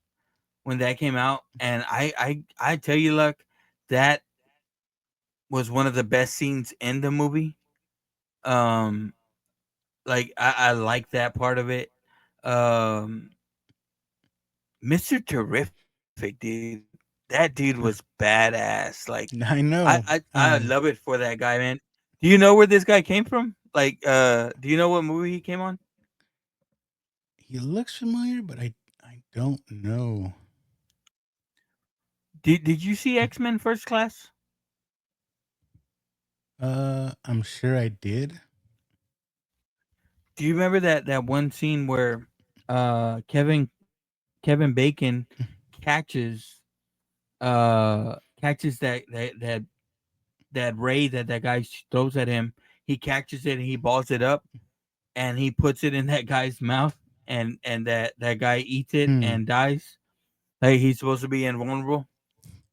when that came out, and I tell you, look, that was one of the best scenes in the movie. Um, like I like that part of it. Um, Mr. Terrific, dude, that dude was badass. Like I I know. I love it for that guy, man. Do you know where this guy came from? Like, do you know what movie he came on? He looks familiar, but I don't know. Did you see X-Men First Class? I'm sure I did. Do you remember that one scene where Kevin Bacon catches catches that ray that guy throws at him. He catches it and he balls it up and he puts it in that guy's mouth and that guy eats it Hmm. and dies. Like he's supposed to be invulnerable.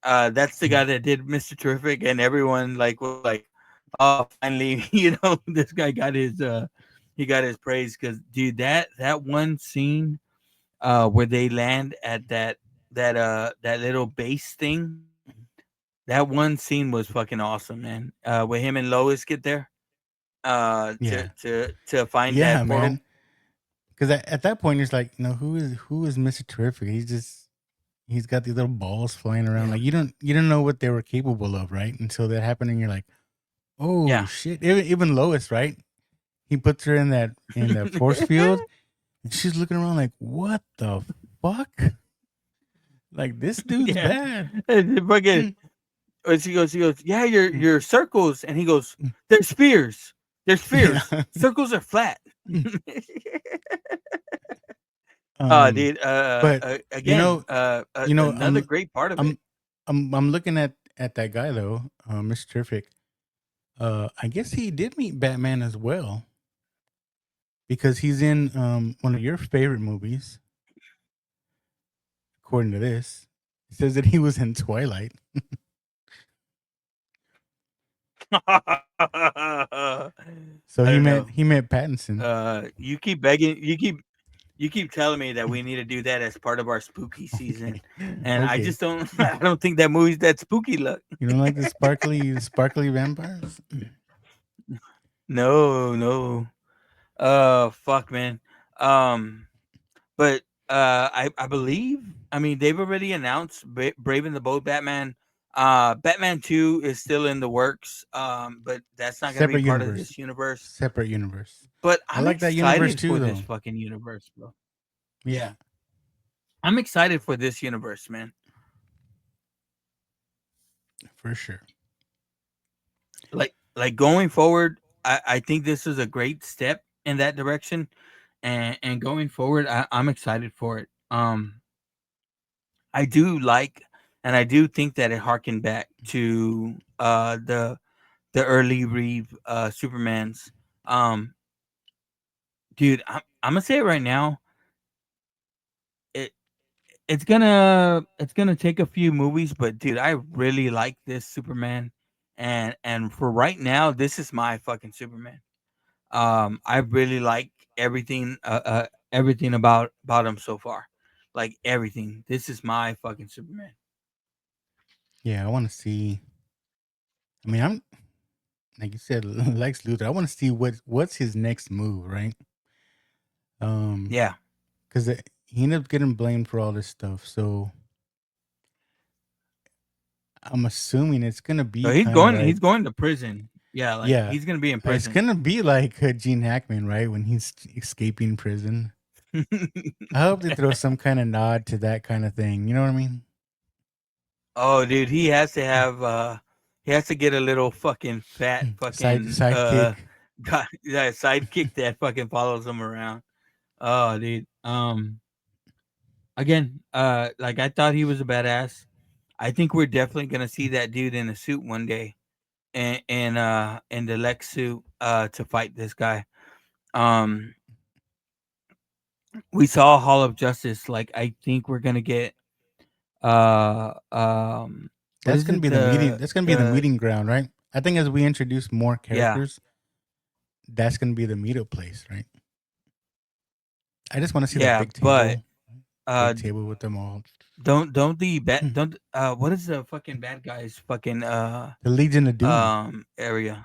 That's the guy that did Mr. Terrific, and everyone like was like, "Oh, finally, this guy got his he got his praise." Because dude, that one scene where they land at that little base thing, that one scene was fucking awesome, man. Where him and Lois get there, Yeah. to find Yeah, that portal. man. Because at that point, it's like, who is Mr. Terrific? He's got these little balls flying around. Yeah, Like you don't know what they were capable of, right? Until that happened, and you're like, oh yeah. shit. Even Lois, right? He puts her in that force field, and she's looking around like, what the fuck? Like this dude's Yeah. bad. Fucking she goes, yeah, your circles, and he goes, they're spheres. They're spheres. Yeah. Circles are flat. um, Dude. but you Again, know, you know, another great part of it. I'm I'm looking at that guy though, Mr. Terrific. I guess he did meet Batman as well because he's in one of your favorite movies, according to this. It says that he was in Twilight. So I he don't met know. he met Pattinson. You keep begging. You keep telling me that we need to do that as part of our spooky season, Okay. and I Okay. just don't. I don't think that movie's that spooky. Look. You don't like the sparkly vampires? No, no. Fuck, man. Um, but I believe. I mean, they've already announced Brave and the Bold Batman. Batman 2 is still in the works. But that's not gonna be Separate part of universe. this universe. Separate universe. But I I'm like that universe excited too, for this though. fucking universe, bro. Yeah, I'm excited for this universe, man. for sure. Like going forward, I think this is a great step in that direction. And going forward, I'm excited for it. I do like, and I do think that it harkened back to the early Reeve Supermans. Um, dude, I'm gonna say it right now. It it's gonna take a few movies, but dude, I really like this Superman, and for right now, this is my fucking Superman. I really like everything everything about him so far, like everything. This is my fucking Superman. Yeah, I want to see. I mean, I'm like you said, Lex Luthor. I want to see what's his next move, right? Um, Yeah. because he ended up getting blamed for all this stuff. So I'm assuming it's gonna So be kind of he's like, going to prison. Yeah, like yeah, he's gonna be in it's prison. gonna be like Gene Hackman, right? When he's escaping prison. I hope they throw some kind of nod to that kind of thing. You know what I mean? Oh, dude, he has to get a little fucking fat fucking Sidekick. yeah, sidekick that fucking follows him around. Oh, dude. Again, like I thought he was a badass. I think we're definitely gonna see that dude in a suit one day, and in the Lex suit, to fight this guy. Um, we saw Hall of Justice. Like I think we're gonna get what That's is gonna it? be the meeting. That's gonna be the The meeting ground, right? I think as we introduce more Yeah, characters, that's gonna be the meetup place, right? I just want to see that yeah, but uh, big table with them all. don't the bad don't what is the fucking bad guys fucking The Legion of Doom. area?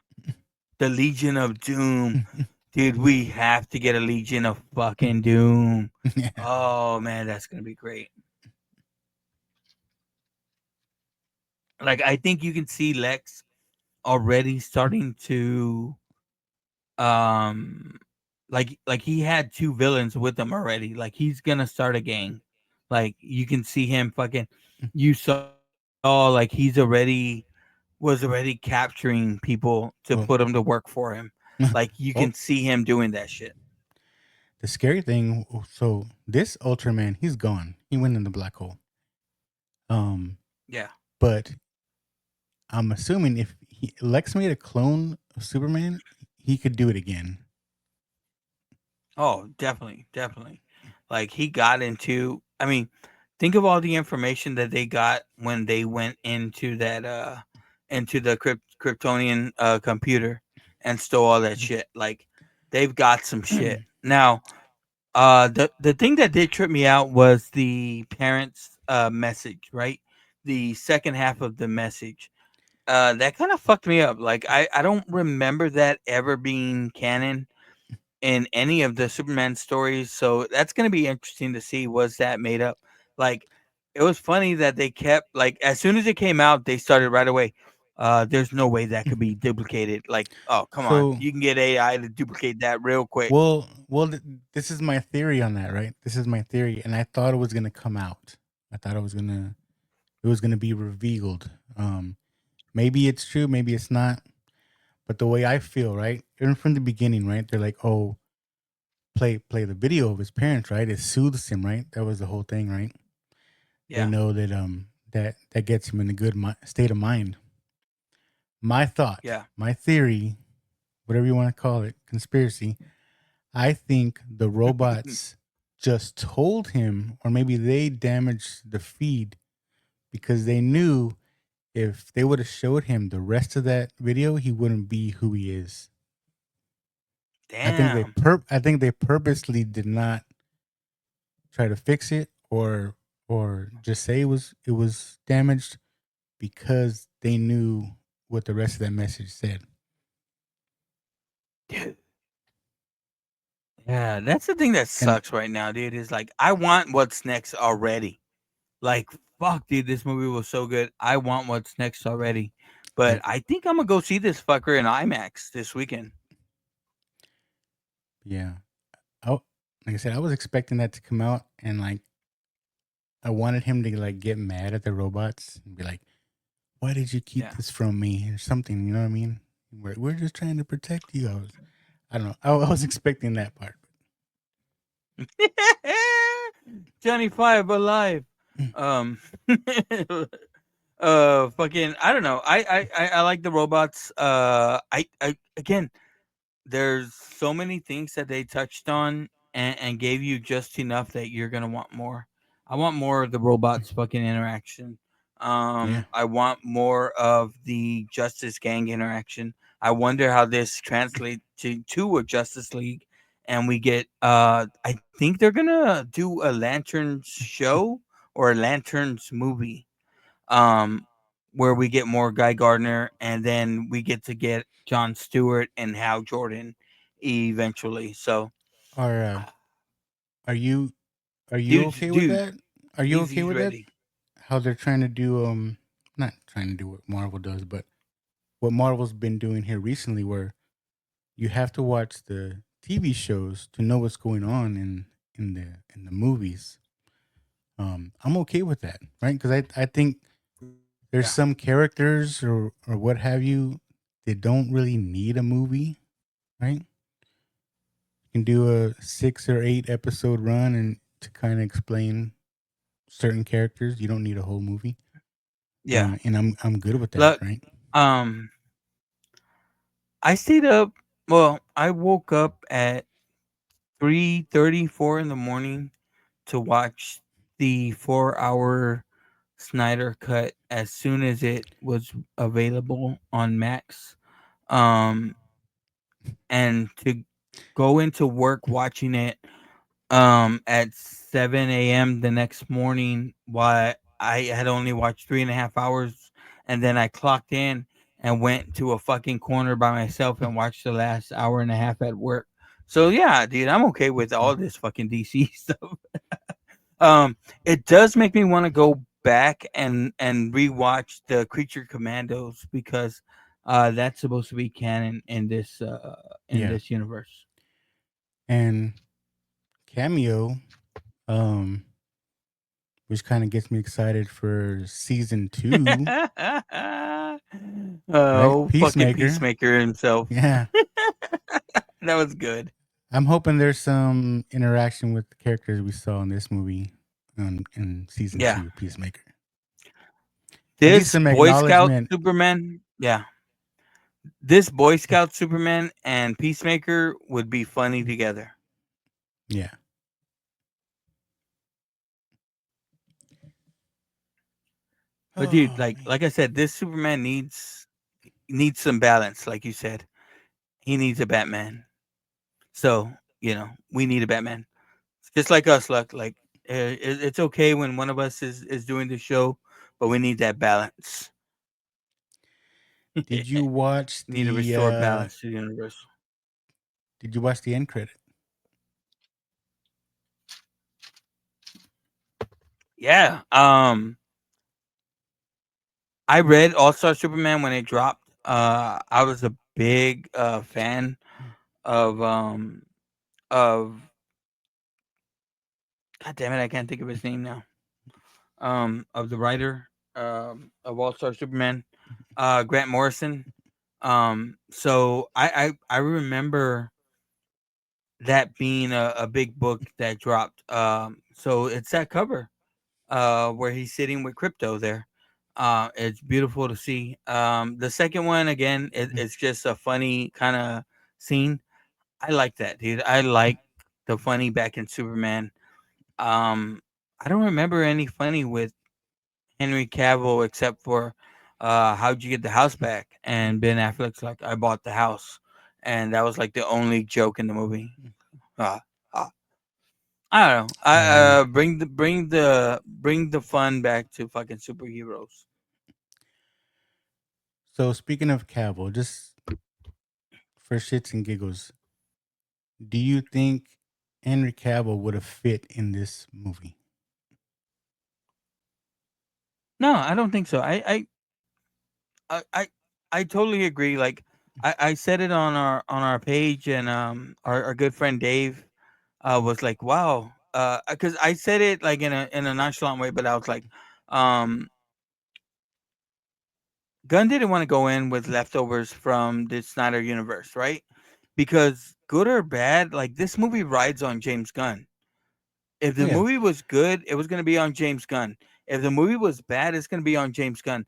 The Legion of Doom. Dude, we have to get a Legion of fucking Doom. Yeah. Oh man, that's gonna be great. Like I think you can see Lex already starting to um like he had two villains with him already. Like he's gonna start a gang. Like you can see him fucking. You saw like was already capturing people to put Well, them to work for him. Like you can well, see him doing that shit. the scary thing. So this Ultraman, he's gone. He went in the black hole. Um, Yeah. but I'm assuming if Lex made a clone of Superman, he could do it again. Oh, definitely, definitely. Like he got into. I mean, think of all the information that they got when they went into that into the Kryptonian computer and stole all that shit. Like they've got some shit now. The thing that did trip me out was the parents' message, right? The second half of the message. That kind of fucked me up. Like I don't remember that ever being canon in any of the Superman stories. So that's gonna be interesting to see, was that made up. Like it was funny that they kept, like, as soon as it came out, they started right away. There's no way that could be duplicated. Like, oh come on, So, you can get AI to duplicate that real quick. this is my theory on that, right? This is my theory, and I thought it was gonna come out. I thought it was gonna be revealed. Maybe it's true, maybe it's not. But the way I feel, right, even from the beginning, right, they're like, oh, play the video of his parents, right? It soothes him, right? That was the whole thing, right? They Yeah, know that that gets him in a good state of mind. My thought, yeah. my theory, whatever you want to call it, conspiracy. I think the robots just told him, or maybe they damaged the feed because they knew if they would have showed him the rest of that video, he wouldn't be who he is. Damn. I think they purposely did not try to fix it or just say it was damaged because they knew what the rest of that message said. Dude. Yeah, that's the thing that And sucks right now, dude. Is like I want what's next already. Like fuck, dude, this movie was so good. I want what's next already. But like I think I'm gonna go see this fucker in IMAX this weekend. yeah, like I said, I was expecting that to come out, and like I wanted him to like get mad at the robots and be like, "Why did you keep Yeah. this from me?" or something. You know what I mean? We're just trying to protect you. I don't know. I was expecting that part. Johnny Five alive. Mm. Um fucking I don't know. I like the robots. I again, there's so many things that they touched on and gave you just enough that you're gonna want more. I want more of the robots fucking interaction. Yeah. I want more of the Justice Gang interaction. I wonder how this translates to a Justice League, and we get. I think they're gonna do a Lanterns show or a Lanterns movie, um, where we get more Guy Gardner, and then we get to get John Stewart and Hal Jordan eventually. So, Are are you are you dude's okay with dude, that? Are you okay he's with that? ready. How they're trying to do not trying to do what Marvel does, but what Marvel's been doing here recently, where you have to watch the TV shows to know what's going on in the movies. I'm okay with that, right? Because I think there's Yeah, some characters or what have you that don't really need a movie, right? You can do a 6 or 8 episode run and to kind of explain certain characters. You don't need a whole movie, yeah. and I'm good with that, Look, right? um, I stayed up. Well, I woke up at 3:34 in the morning to watch the 4 hour Snyder cut as soon as it was available on Max. Um, and to go into work watching it at 7 a.m. the next morning while I had only watched 3.5 hours, and then I clocked in and went to a fucking corner by myself and watched the last hour and a half at work. So yeah, dude, I'm okay with all this fucking DC stuff. It does make me want to go back and rewatch the Creature Commandos because that's supposed to be canon in Yeah, this universe. And cameo, um, which kind of gets me excited for season 2, right? Oh, fucking Peacemaker. Peacemaker himself. Yeah. That was good. I'm hoping there's some interaction with the characters we saw in this movie in season Yeah. 2, Peacemaker. At least This some Boy Scout acknowledgement. Superman, yeah. This Boy Scout Superman and Peacemaker would be funny together. Yeah. But dude, Oh, like man. like I said, this Superman needs some balance, like you said. He needs a Batman. So, we need a Batman. Just like us, like it's okay when one of us is doing the show, but we need that balance. Did you watch Need to restore the balance to the universe. end credit? Yeah. I read All Star Superman when it dropped. I was a big fan of of God damn it, I can't think of his name now. Of the writer of All Star Superman, Grant Morrison. So I remember that being a big book that dropped. So it's that cover where he's sitting with Crypto there. It's beautiful to see. The second one again, it's just a funny kind of scene. I like that, dude. I like the funny back in Superman. I don't remember any funny with Henry Cavill except for how'd you get the house back? And Ben Affleck's like, I bought the house, and that was like the only joke in the movie. Uh, uh, I don't know. I Yeah. bring the fun back to fucking superheroes. So speaking of Cavill, just for shits and giggles, do you think Henry Cavill would have fit in this movie? No, I don't think so. I, I, I totally agree. Like I said it on our page, and our good friend Dave was like, "Wow," because I said it like in a nonchalant way, but I was like, um, Gunn didn't want to go in with leftovers from the Snyder universe, right? Because good or bad, like this movie rides on James Gunn. If Oh the yeah. movie was good, it was going to be on James Gunn. If the movie was bad, it's going to be on James Gunn.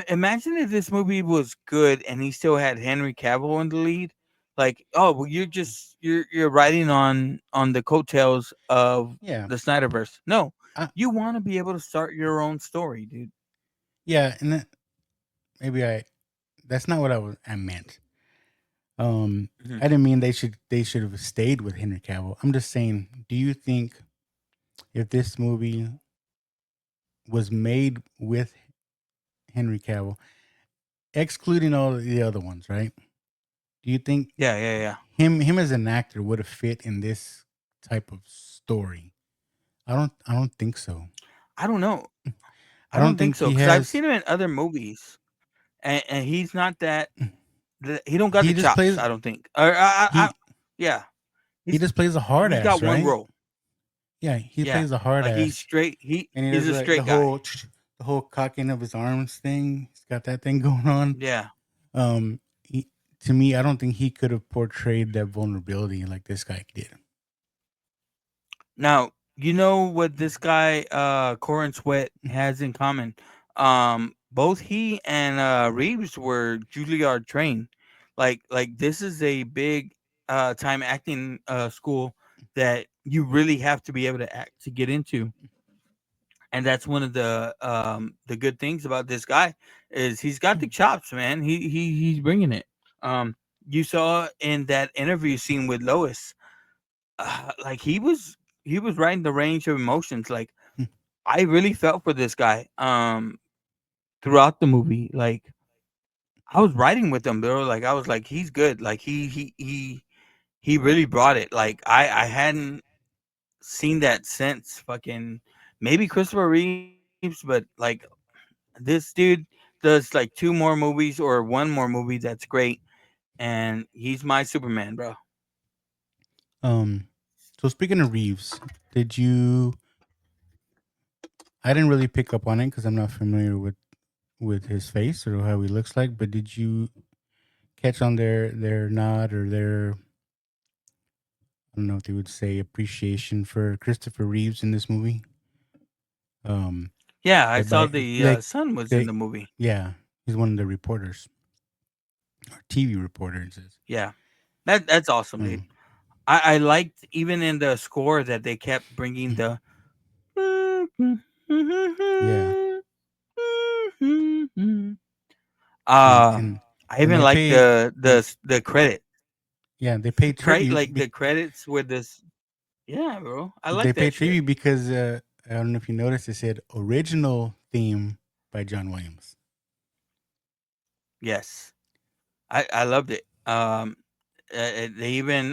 Imagine if this movie was good and he still had Henry Cavill in the lead. Like, oh, well, you're riding on the coattails of Yeah. the Snyderverse. No, I, you want to be able to start your own story, dude. yeah, and maybe that's not what I meant. Mhm. I didn't mean they should have stayed with Henry Cavill. I'm just saying, do you think if this movie was made with Henry Cavill, excluding all of the other ones, right? Do you think Yeah, yeah, yeah. him as an actor would have fit in this type of story? I don't think so. I don't know. I I don't don't think think so he because I've has seen him in other movies, and he's not that. He don't got he the just chops. plays I don't think. Or he yeah, he just plays a hard he's got ass, one right? role. Yeah, he Yeah, plays a hard like he's ass. straight. And he He's does a like the straight guy. whole the whole cocking of his arms thing. He's got that thing going on. Yeah. He, to me, I don't think he could have portrayed that vulnerability like this guy did. Now you know what this guy, Corin Sweat, has in common. Both he and Reeves were Juilliard trained. Like this is a big time acting school that you really have to be able to act to get into. And that's one of the good things about this guy is he's got the chops, man. He's bringing it. Um, you saw in that interview scene with Lois, like he was right in the range of emotions. Like I really felt for this guy throughout the movie. Like I was writing with him, bro. Like I was like, he's good. Like he really brought it. Like I hadn't seen that since fucking maybe Christopher Reeves, but like this dude does like two more movies or one more movie that's great, and he's my Superman, bro. So speaking of Reeves, did you? I didn't really pick up on it because I'm not familiar with his face or how he looks like. But did you catch on their nod or their, I don't know if they would say, appreciation for Christopher Reeves in this movie? Yeah, I Like saw by the like son was in they, the movie. yeah, he's one of the reporters or TV reporters. Yeah, that's awesome, dude. Um, I liked even in the score that they kept bringing the. yeah, and Uh, and I and even they like pay the credit, they pay right? tribute. Like the credits with this. Yeah, bro, I They like pay that shit. tribute because I don't know if you noticed, it said original theme by John Williams. Yes, I loved it. They even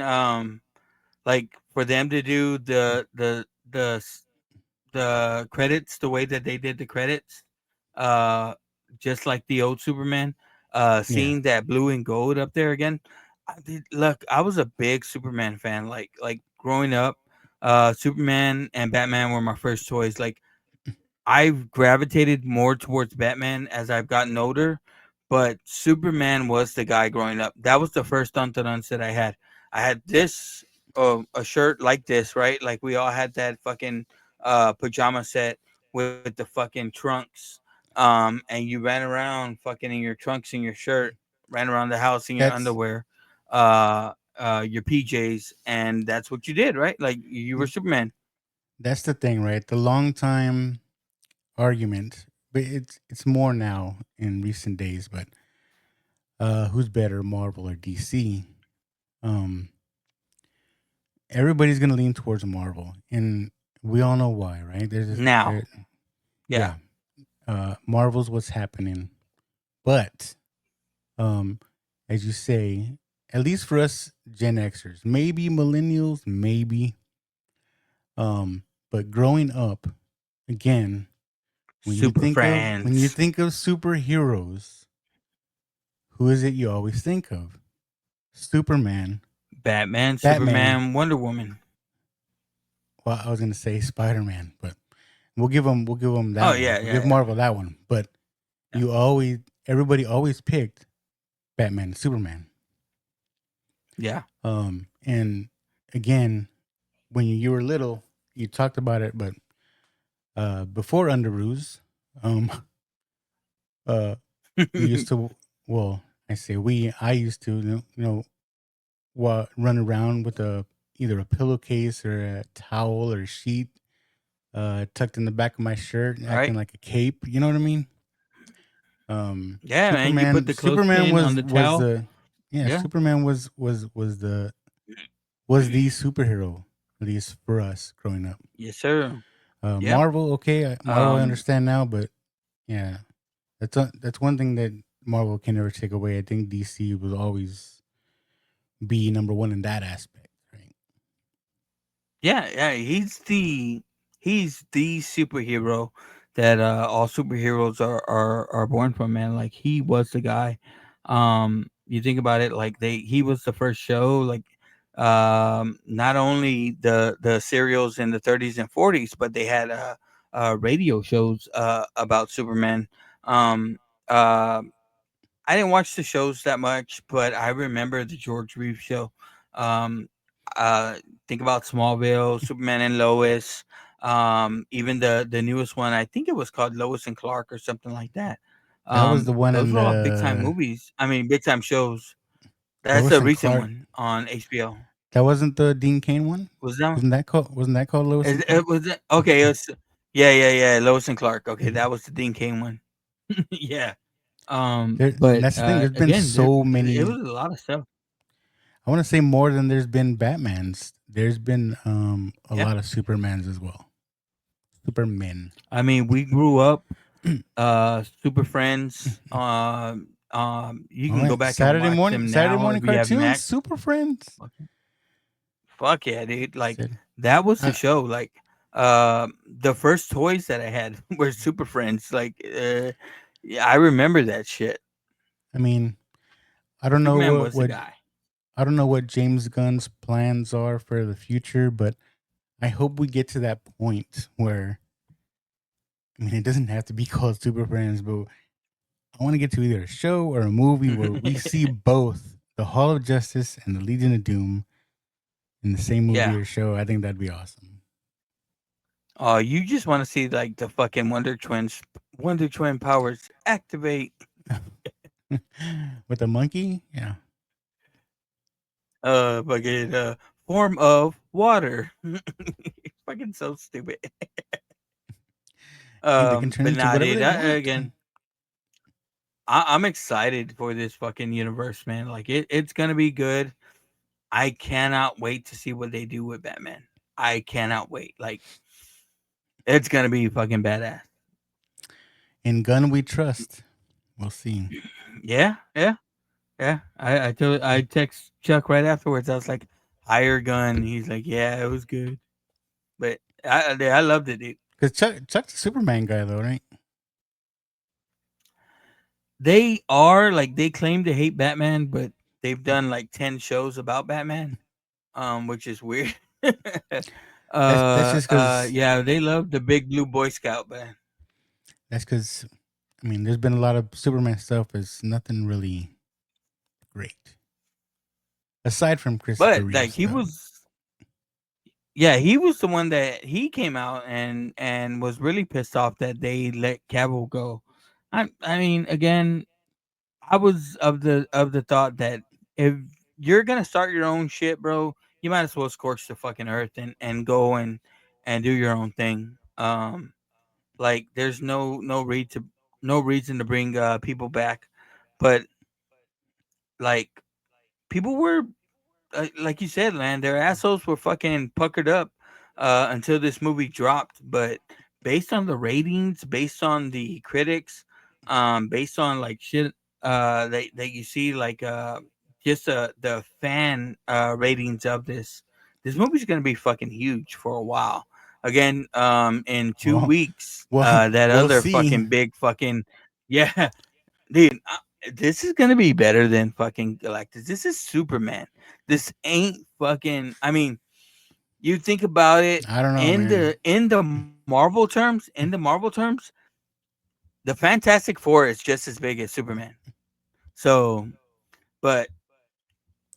like for them to do the credits the way that they did the credits, uh, just like the old Superman, Yeah, seeing that blue and gold up there again. Look, I was a big Superman fan. Like growing up, Superman and Batman were my first toys. Like I've gravitated more towards Batman as I've gotten older, but Superman was the guy growing up. That was the first dun that I had. I had this a shirt like this, right? Like we all had that fucking pajama set with the fucking trunks. And you ran around fucking in your trunks and your shirt, ran around the house in your that's underwear, your PJs, and that's what you did, right? Like you were Superman. that's the thing, right? The long time argument, but it's more now in recent days. But who's better, Marvel or DC? Um, Everybody's gonna lean towards Marvel, and we all know why, right? Now, yeah. Yeah, Marvel's what's happening, but um, as you say, at least for us Gen Xers, maybe millennials, maybe, but growing up, again, Super when you Friends, think of superheroes, who is it you always think of? Superman, Batman, Batman. Superman, Wonder Woman. Well, I was gonna say Spider Man, but we'll give them Oh that one. yeah, We'll yeah, give yeah, Marvel that one. But yeah. everybody always picked Batman and Superman. Yeah. And again, when you were little, you talked about it, but before Underoos, um, we used to, well, I used to, run around with either a pillowcase or a towel or a sheet tucked in the back of my shirt, acting Right. like a cape. You know what I mean? Yeah, man. You put the clothespin on the Was towel. the yeah Yeah. Superman was the superhero, at least for us growing up. Yes, sir. Yeah. Marvel, okay, Marvel I Um. understand now, but yeah, that's one thing that Marvel can never take away. I think DC will always be number one in that aspect, right? Yeah. Yeah. He's the superhero that all superheroes are born from. Man, like he was the guy. You think about it, like he was the first show. Like, not only the serials in the 30s and 40s, but they had radio shows about Superman. Um. Uh, I didn't watch the shows that much, but I remember the George Reeves show. Um, uh, think about Smallville, Superman and Lois. Even the newest one, I think it was called Lois and Clark or something like that. That was the one Those in were all big time the movies. I mean, big time shows. That's Lois a and recent Clark. one on HBO. That wasn't the Dean Cain one. Was that? Wasn't that called Lois and It Clark? was okay. Yeah. Lois and Clark. Okay, that was the Dean Kane one. Yeah. And But that's the thing. There's been again, so it many. was a lot of stuff. I want to say more than there's been Batmans. There's been a Yeah. lot of Supermans as well. Supermen. I mean, we grew up Super Friends. You All can go right, back and watch them Saturday now morning if you have cartoons, Max. Super Friends. Fuck yeah, dude! Like Said, that was the I, show. Like the first toys that I had were Super Friends. Like yeah, I remember that shit. I mean, I don't know Superman was the what guy. I don't know what James Gunn's plans are for the future, but I hope we get to that point where, I mean, it doesn't have to be called Super Friends, but I want to get to either a show or a movie where we see both the Hall of Justice and the Legion of Doom in the same movie Yeah. or show. I think that'd be awesome. Oh, you just want to see like the fucking Wonder Twin powers activate. With the monkey, yeah. Fucking form of water. Fucking so stupid. Hey, they can turn But into nah, whatever dude. they want. Again, I'm excited for this fucking universe, man. Like it's gonna be good. I cannot wait to see what they do with Batman. I cannot wait. Like it's gonna be fucking badass. In Gunn we trust. We'll see. Yeah, yeah, yeah. I text Chuck right afterwards. I was like, hire Gun. He's like, yeah, it was good. But I loved it, dude. Because Chuck's a Superman guy, though, right? They are like they claim to hate Batman, but they've done like 10 shows about Batman, which is weird. That's just because Yeah, they love the big blue Boy Scout, man. that's because I mean, there's been a lot of Superman stuff. It's nothing really great aside from Christopher But like Reeves, he though. was, yeah, he was the one that he came out and was really pissed off that they let Cavill go. I mean, again, I was of the thought that if you're gonna start your own shit, bro, you might as well scorch the fucking earth and go and do your own thing. Like there's no reason to bring people back, but like people were like you said, man, their assholes were fucking puckered up until this movie dropped. But based on the ratings, based on the critics, based on like shit that you see, like just the fan ratings of this movie's gonna be fucking huge for a while. Again, in two Well, weeks, well, that we'll other see. fucking big fucking yeah, dude, this is gonna be better than fucking Galactus. This is Superman. This ain't fucking. I mean, you think about it I don't know, man. in the Marvel terms. In the Marvel terms, the Fantastic Four is just as big as Superman. So, but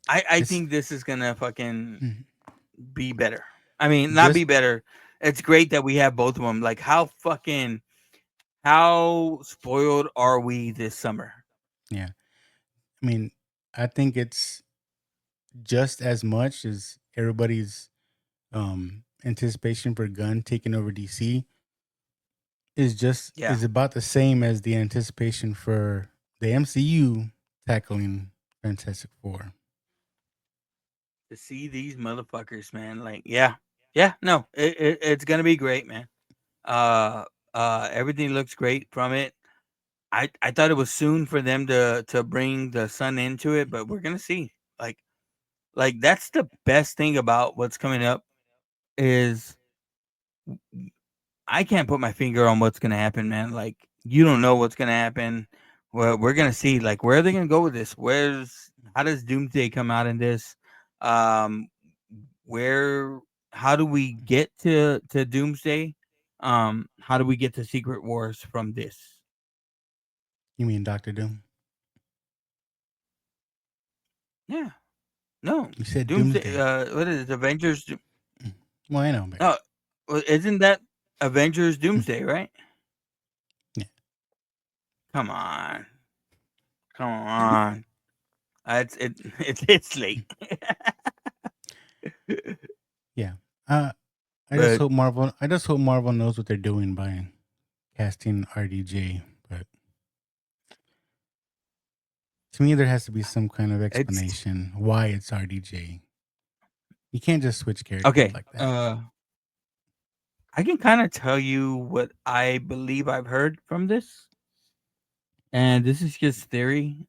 I It's think this is gonna fucking mm, be better. I mean, not just be better. It's great that we have both of them. Like, how spoiled are we this summer? yeah. I mean, I think it's just as much as everybody's anticipation for Gunn taking over DC Yeah. is about the same as the anticipation for the MCU tackling Fantastic Four. To see these motherfuckers, man. Like, yeah, no, it's gonna be great, man. Uh, everything looks great from it. I thought it was soon for them to bring the sun into it, but we're gonna see. Like, that's the best thing about what's coming up is I can't put my finger on what's gonna happen, man. Like, you don't know what's gonna happen. Well, we're gonna see. Like, where are they gonna go with this? How does Doomsday come out in this? Um, where how do we get to Doomsday? How do we get to Secret Wars from this? You mean Doctor Doom? Yeah, no, You said Doomsday. Doomsday. What is it? Avengers? Well, I know, but No, well, isn't that Avengers Doomsday? Right? yeah. Come on, come on. It's late. Yeah. Uh, But I just hope Marvel knows what they're doing by casting RDJ. But to me, there has to be some kind of it's explanation why it's RDJ. You can't just switch characters okay. like that. I can kind of tell you what I believe I've heard from this, and this is just theory.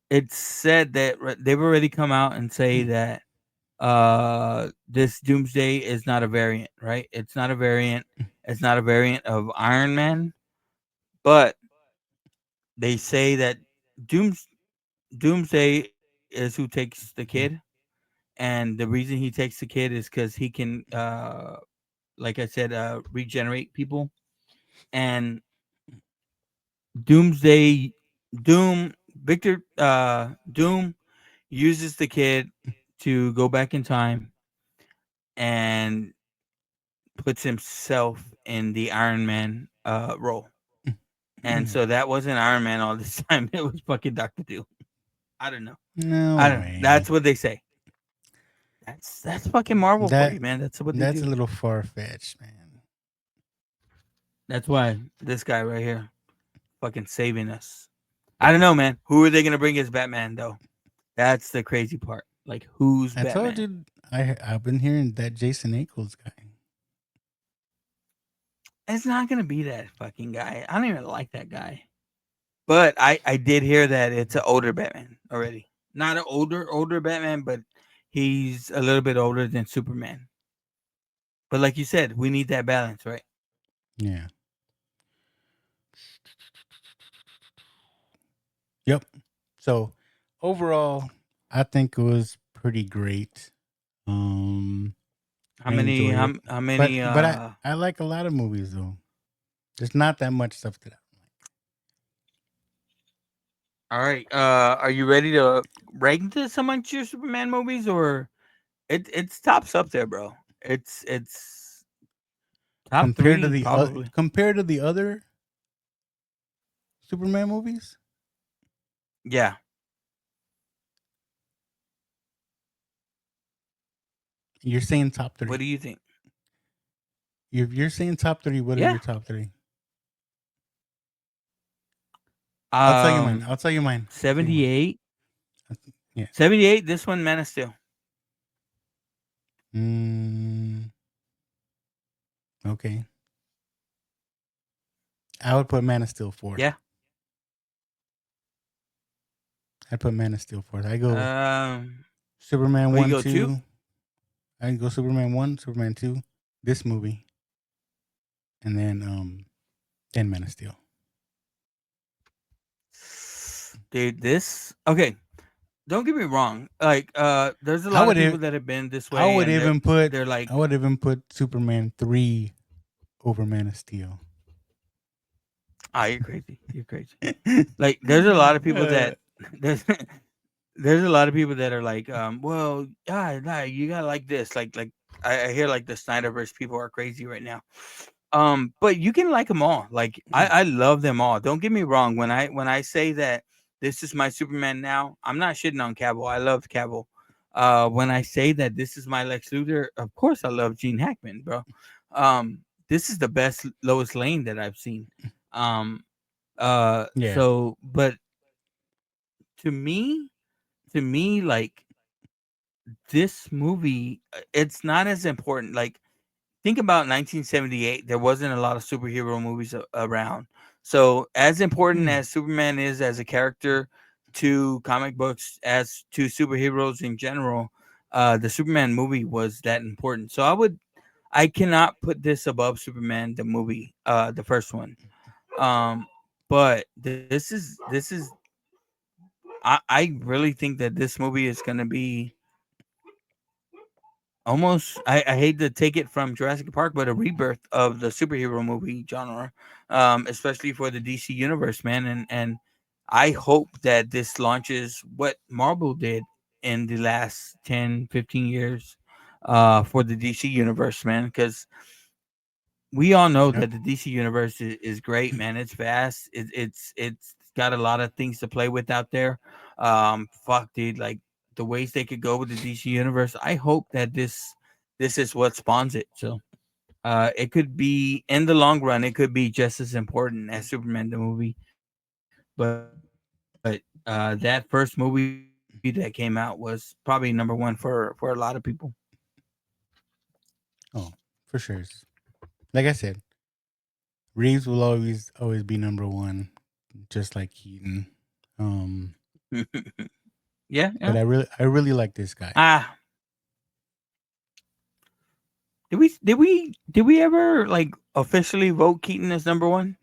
It's said that they've already come out and say that this Doomsday is not a variant, right? It's not a variant. It's not a variant of Iron Man, but they say that Doomsday is who takes the kid, and the reason he takes the kid is because he can, like I said, regenerate people. And Doomsday, Doom, Victor, Doom uses the kid to go back in time and puts himself in the Iron Man role. And so that wasn't Iron Man all this time. It was fucking Doctor Doom. I don't know. No I don't know. way. That's what they say. That's fucking Marvel for you, man. That's what they That's do. a little far fetched, man. That's why this guy right here, fucking saving us. I don't know, man. Who are they gonna bring as Batman though? That's the crazy part. Like, who's I Batman? told you I've been hearing that Jason Ackles guy. It's not gonna be that fucking guy. I don't even like that guy. But I did hear that it's an older Batman already. Not an older Batman, but he's a little bit older than Superman. But like you said, we need that balance, right? Yeah. Yep. So overall, I think it was pretty great. How I many enjoyed it. how many But I like a lot of movies though. There's not that much stuff that I all right. Are you ready to rank this amongst your Superman movies, or it's tops up there, bro? It's top compared to three the probably. other Superman movies. Yeah. You're saying top 3. What do you think? If you're saying top 3, what are Yeah. your top 3? I'll tell you mine. 78. Yeah. 78. This one, Man of Steel. Okay. I would put Man of Steel 4th. Yeah. I'd put Man of Steel 4th. I go Superman Where you 1, go 2. 2? I go Superman 1, Superman 2, this movie, and then Man of Steel. Dude, this okay. Don't get me wrong. Like, there's a lot of people that have been this way. I would and even put they're like, I would even put Superman 3 over Man of Steel. you're crazy. You're crazy. Like, there's a lot of people that there's a lot of people that are like, well, nah, you gotta like this. Like I hear like the Snyderverse people are crazy right now. But you can like them all. Like I love them all. Don't get me wrong. When I say that this is my Superman now, I'm not shitting on Cavill. I love Cavill. When I say that this is my Lex Luthor, of course I love Gene Hackman, bro. This is the best Lois Lane that I've seen. Yeah. So, but to me, like this movie, it's not as important. Like, think about 1978. There wasn't a lot of superhero movies around. So, as important as Superman is as a character to comic books, as to superheroes in general, the Superman movie was that important. So, I cannot put this above Superman the movie, the first one. But this is I really think that this movie is gonna be almost, I hate to take it from Jurassic Park, but a rebirth of the superhero movie genre, especially for the DC universe, man. And I hope that this launches what Marvel did in the last 10, 15 years for the DC universe, man, because we all know that the DC universe is great, man. It's vast. It's got a lot of things to play with out there. Fuck, dude, like the ways they could go with the DC universe. I hope that this is what spawns it. So, it could be in the long run, it could be just as important as Superman the movie. But that first movie that came out was probably number one for a lot of people. Oh, for sure. Like I said, Reeves will always be number 1, just like Keaton. Yeah. But I really like this guy. Did we ever like officially vote Keaton as number 1?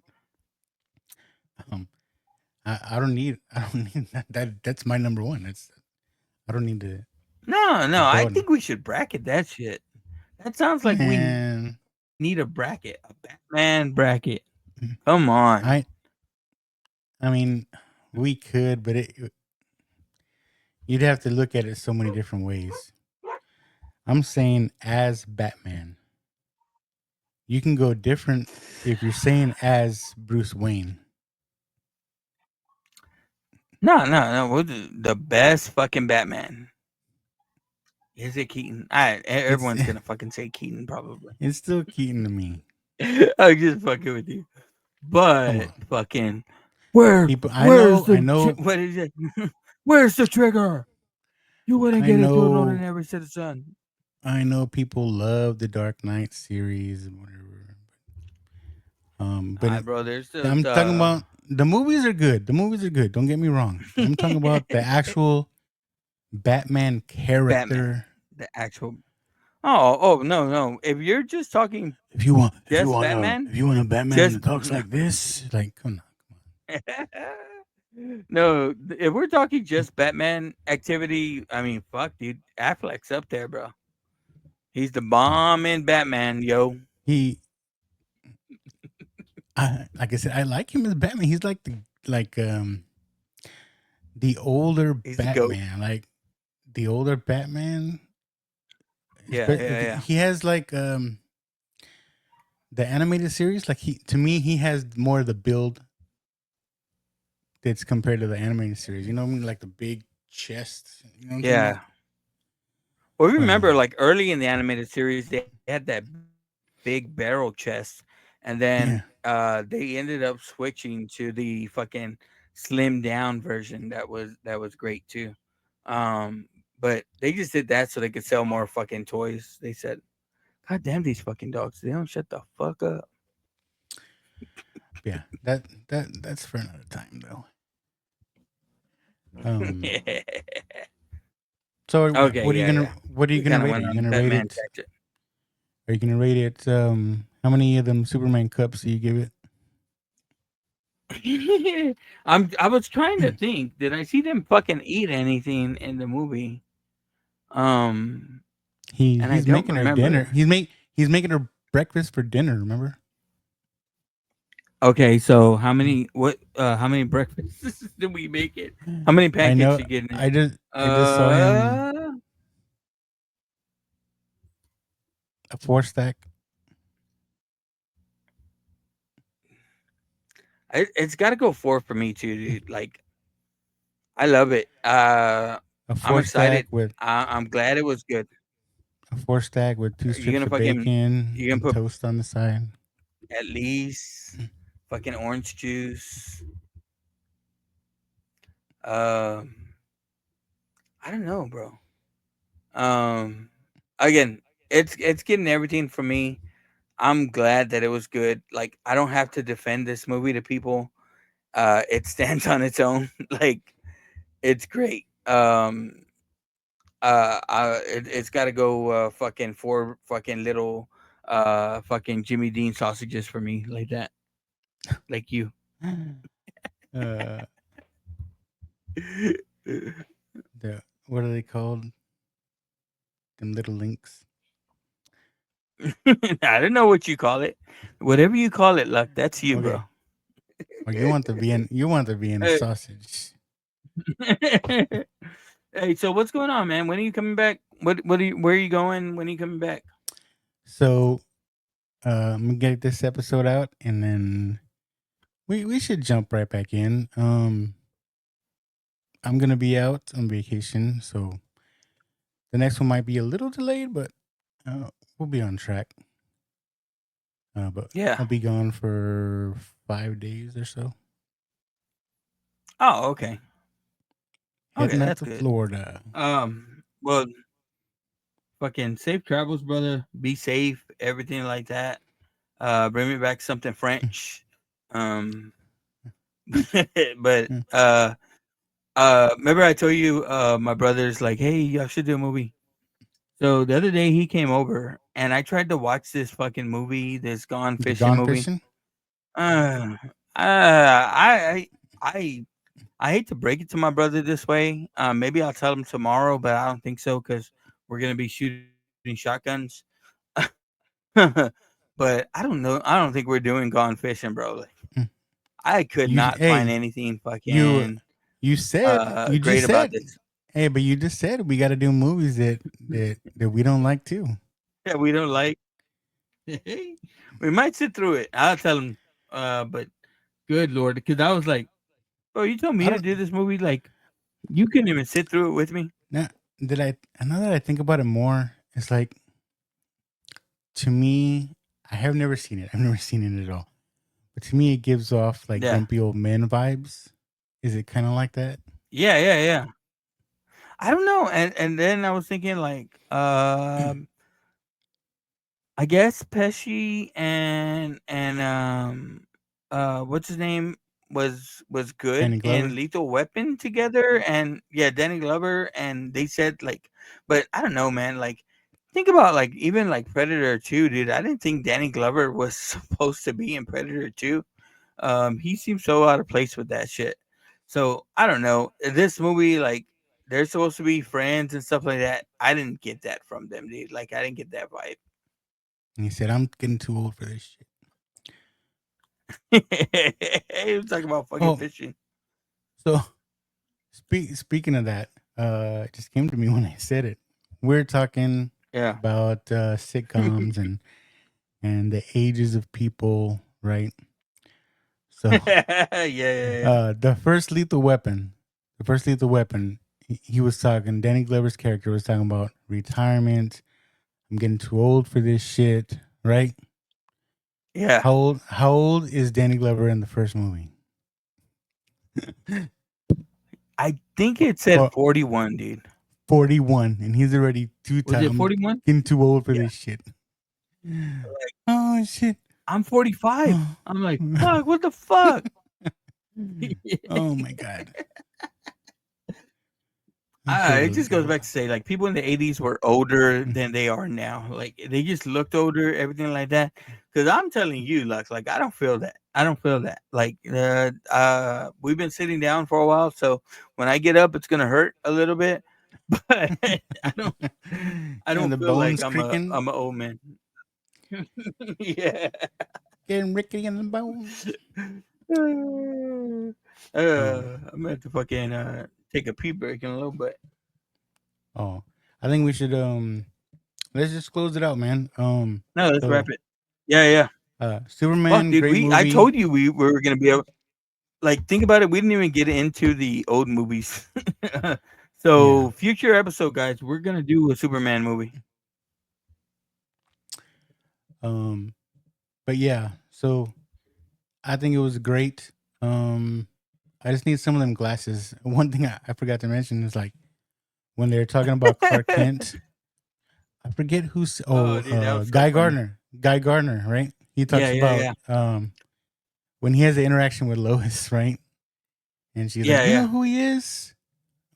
I don't need that. That's my number 1. I don't need to No, I go. think we should bracket that shit. That sounds like we Man, need a bracket, a Batman bracket. Come on. I mean, we could, but you'd have to look at it so many different ways. I'm saying as Batman. You can go different if you're saying as Bruce Wayne. No. We'll do the best fucking Batman. Is it Keaton? Everyone's gonna fucking say Keaton probably. It's still Keaton to me. I'm just fucking with you. Come But on. fucking where's I the know. what is it? Where's the trigger? You wouldn't I get it through on know. every citizen. I know people love the Dark Knight series and whatever. But Bro, there's just I'm talking about the movies are good. The movies are good. Don't get me wrong. I'm talking about the actual Batman character. the actual. Oh no! If you're just talking, If you want Batman, a Batman just that talks like this, like come on. No, if we're talking just Batman activity, I mean, fuck, dude, Affleck's up there, bro. He's the bomb in Batman, yo. Like I said, I like him as Batman. He's like the older He's the goat. Batman, like the older Batman. Yeah. He has like the animated series. Like he has more of the build that's compared to the animated series. You know what I mean? Like the big chest. You know what I'm talking about? Well, remember, like early in the animated series, they had that big barrel chest, and then they ended up switching to the fucking slim down version. That was great too. But they just did that so they could sell more fucking toys. They said, "God damn these fucking dogs! They don't shut the fuck up." Yeah, that's for another time though. So Okay, what are you gonna rate it? You gonna rate it? Tangent. Are you gonna rate it? How many of them Superman cups do you give it? I was trying to think. Did I see them fucking eat anything in the movie? He's making her dinner. He's making her breakfast for dinner. Remember? Okay, so how many how many breakfasts did we make it? How many pancakes you getting? I just saw him a 4-stack. It's got to go 4 for me too, dude. Like, I love it. A I'm excited. 4-stack with I'm glad it was good. a 4-stack with 2 You're strips gonna of fucking bacon you're gonna and put toast on the side. at least fucking orange juice. I don't know, bro. Again, it's getting everything from me. I'm glad that it was good. Like, I don't have to defend this movie to people. It stands on its own. Like, it's great. It's got to go fucking 4 fucking little fucking Jimmy Dean sausages for me, like that. Like you. What are they called? Them little links. I don't know what you call it. Whatever you call it, Luck, that's you, bro. Or you want the Vienna sausage. Hey, so what's going on, man? When are you coming back? Where are you going? When are you coming back? So I'm gonna get this episode out and then we should jump right back in. I'm gonna be out on vacation, so the next one might be a little delayed, but we'll be on track. But Yeah, I'll be gone for 5 days or so. Oh, okay. Heading up That's to good. Florida. Well, fucking safe travels, brother. Be safe, everything like that. Bring me back something French. But remember I told you my brother's like, hey, y'all should do a movie. So the other day he came over and I tried to watch this fucking movie, this Gone Fishing movie. Fishing? I I hate to break it to my brother this way. Maybe I'll tell him tomorrow, but I don't think so because we're gonna be shooting shotguns. But I don't know. I don't think we're doing gone fishing, bro. Like, Mm. I could You not find hey, anything you fucking you said you great just about said this. hey, but you just said we got to do movies that we don't like too. Yeah, we don't like. We might sit through it. I'll tell him. But good lord, because I was like, bro, you told I me to don't do this movie. Like, you couldn't even sit through it with me. now that now that I think about it more, it's like to me, I have never seen it. I've never seen it at all. But to me, it gives off like Yeah, grumpy old man vibes. Is it kind of like that? yeah. I don't know. And then I was thinking like, I guess Pesci and what's his name was good Danny in Glover. Lethal Weapon together, and yeah, Danny Glover, and they said like, but I don't know, man. Like, think about like even like Predator 2, dude. I didn't think Danny Glover was supposed to be in Predator 2. He seems so out of place with that shit. So I don't know. This movie, like, they're supposed to be friends and stuff like that. I didn't get that from them, dude. Like, I didn't get that vibe. And he said, "I'm getting too old for this shit." He was talking about fucking Oh, fishing. so speaking of that, it just came to me when I said it. We're talking Yeah. about sitcoms and the ages of people, right? So, Yeah. the first Lethal Weapon, he was talking. Danny Glover's character was talking about retirement. I'm getting too old for this shit, right? Yeah. How old is Danny Glover in the first movie? I think it said Or 41, dude. 41, and he's already too Was it tired. I'm 41? getting too old for Yeah. this shit. Oh shit. I'm 45. Oh, I'm like, fuck, what the fuck? oh my god. I feel It really just good goes back to say, like, people in the 80s were older than they are now. Like, they just looked older, everything like that. Because I'm telling you, like, I don't feel that. I don't feel that. Like, we've been sitting down for a while, so when I get up, it's gonna hurt a little bit. But I And don't the feel like bones I'm creaking, an old man. Yeah. getting rickety in the bones. I'm gonna have to fucking take a pee break in a little bit. Oh, I think we should let's just close it out, man. No, let's wrap So it. Yeah. Fuck, Superman, dude. great I movie. told you we were gonna be able. Like, think about it. We didn't even get into the old movies. Yeah. So, future episode, guys, we're gonna do a Superman movie. But yeah, so I think it was great. I just need some of them glasses. One thing I forgot to mention is like when they're talking about Clark Kent, I forget who's Oh, dude, that was so Guy funny. Gardner. Guy Gardner, right? He talks Yeah. about when he has the interaction with Lois, right? And she's like, "You know Yeah. who he is?"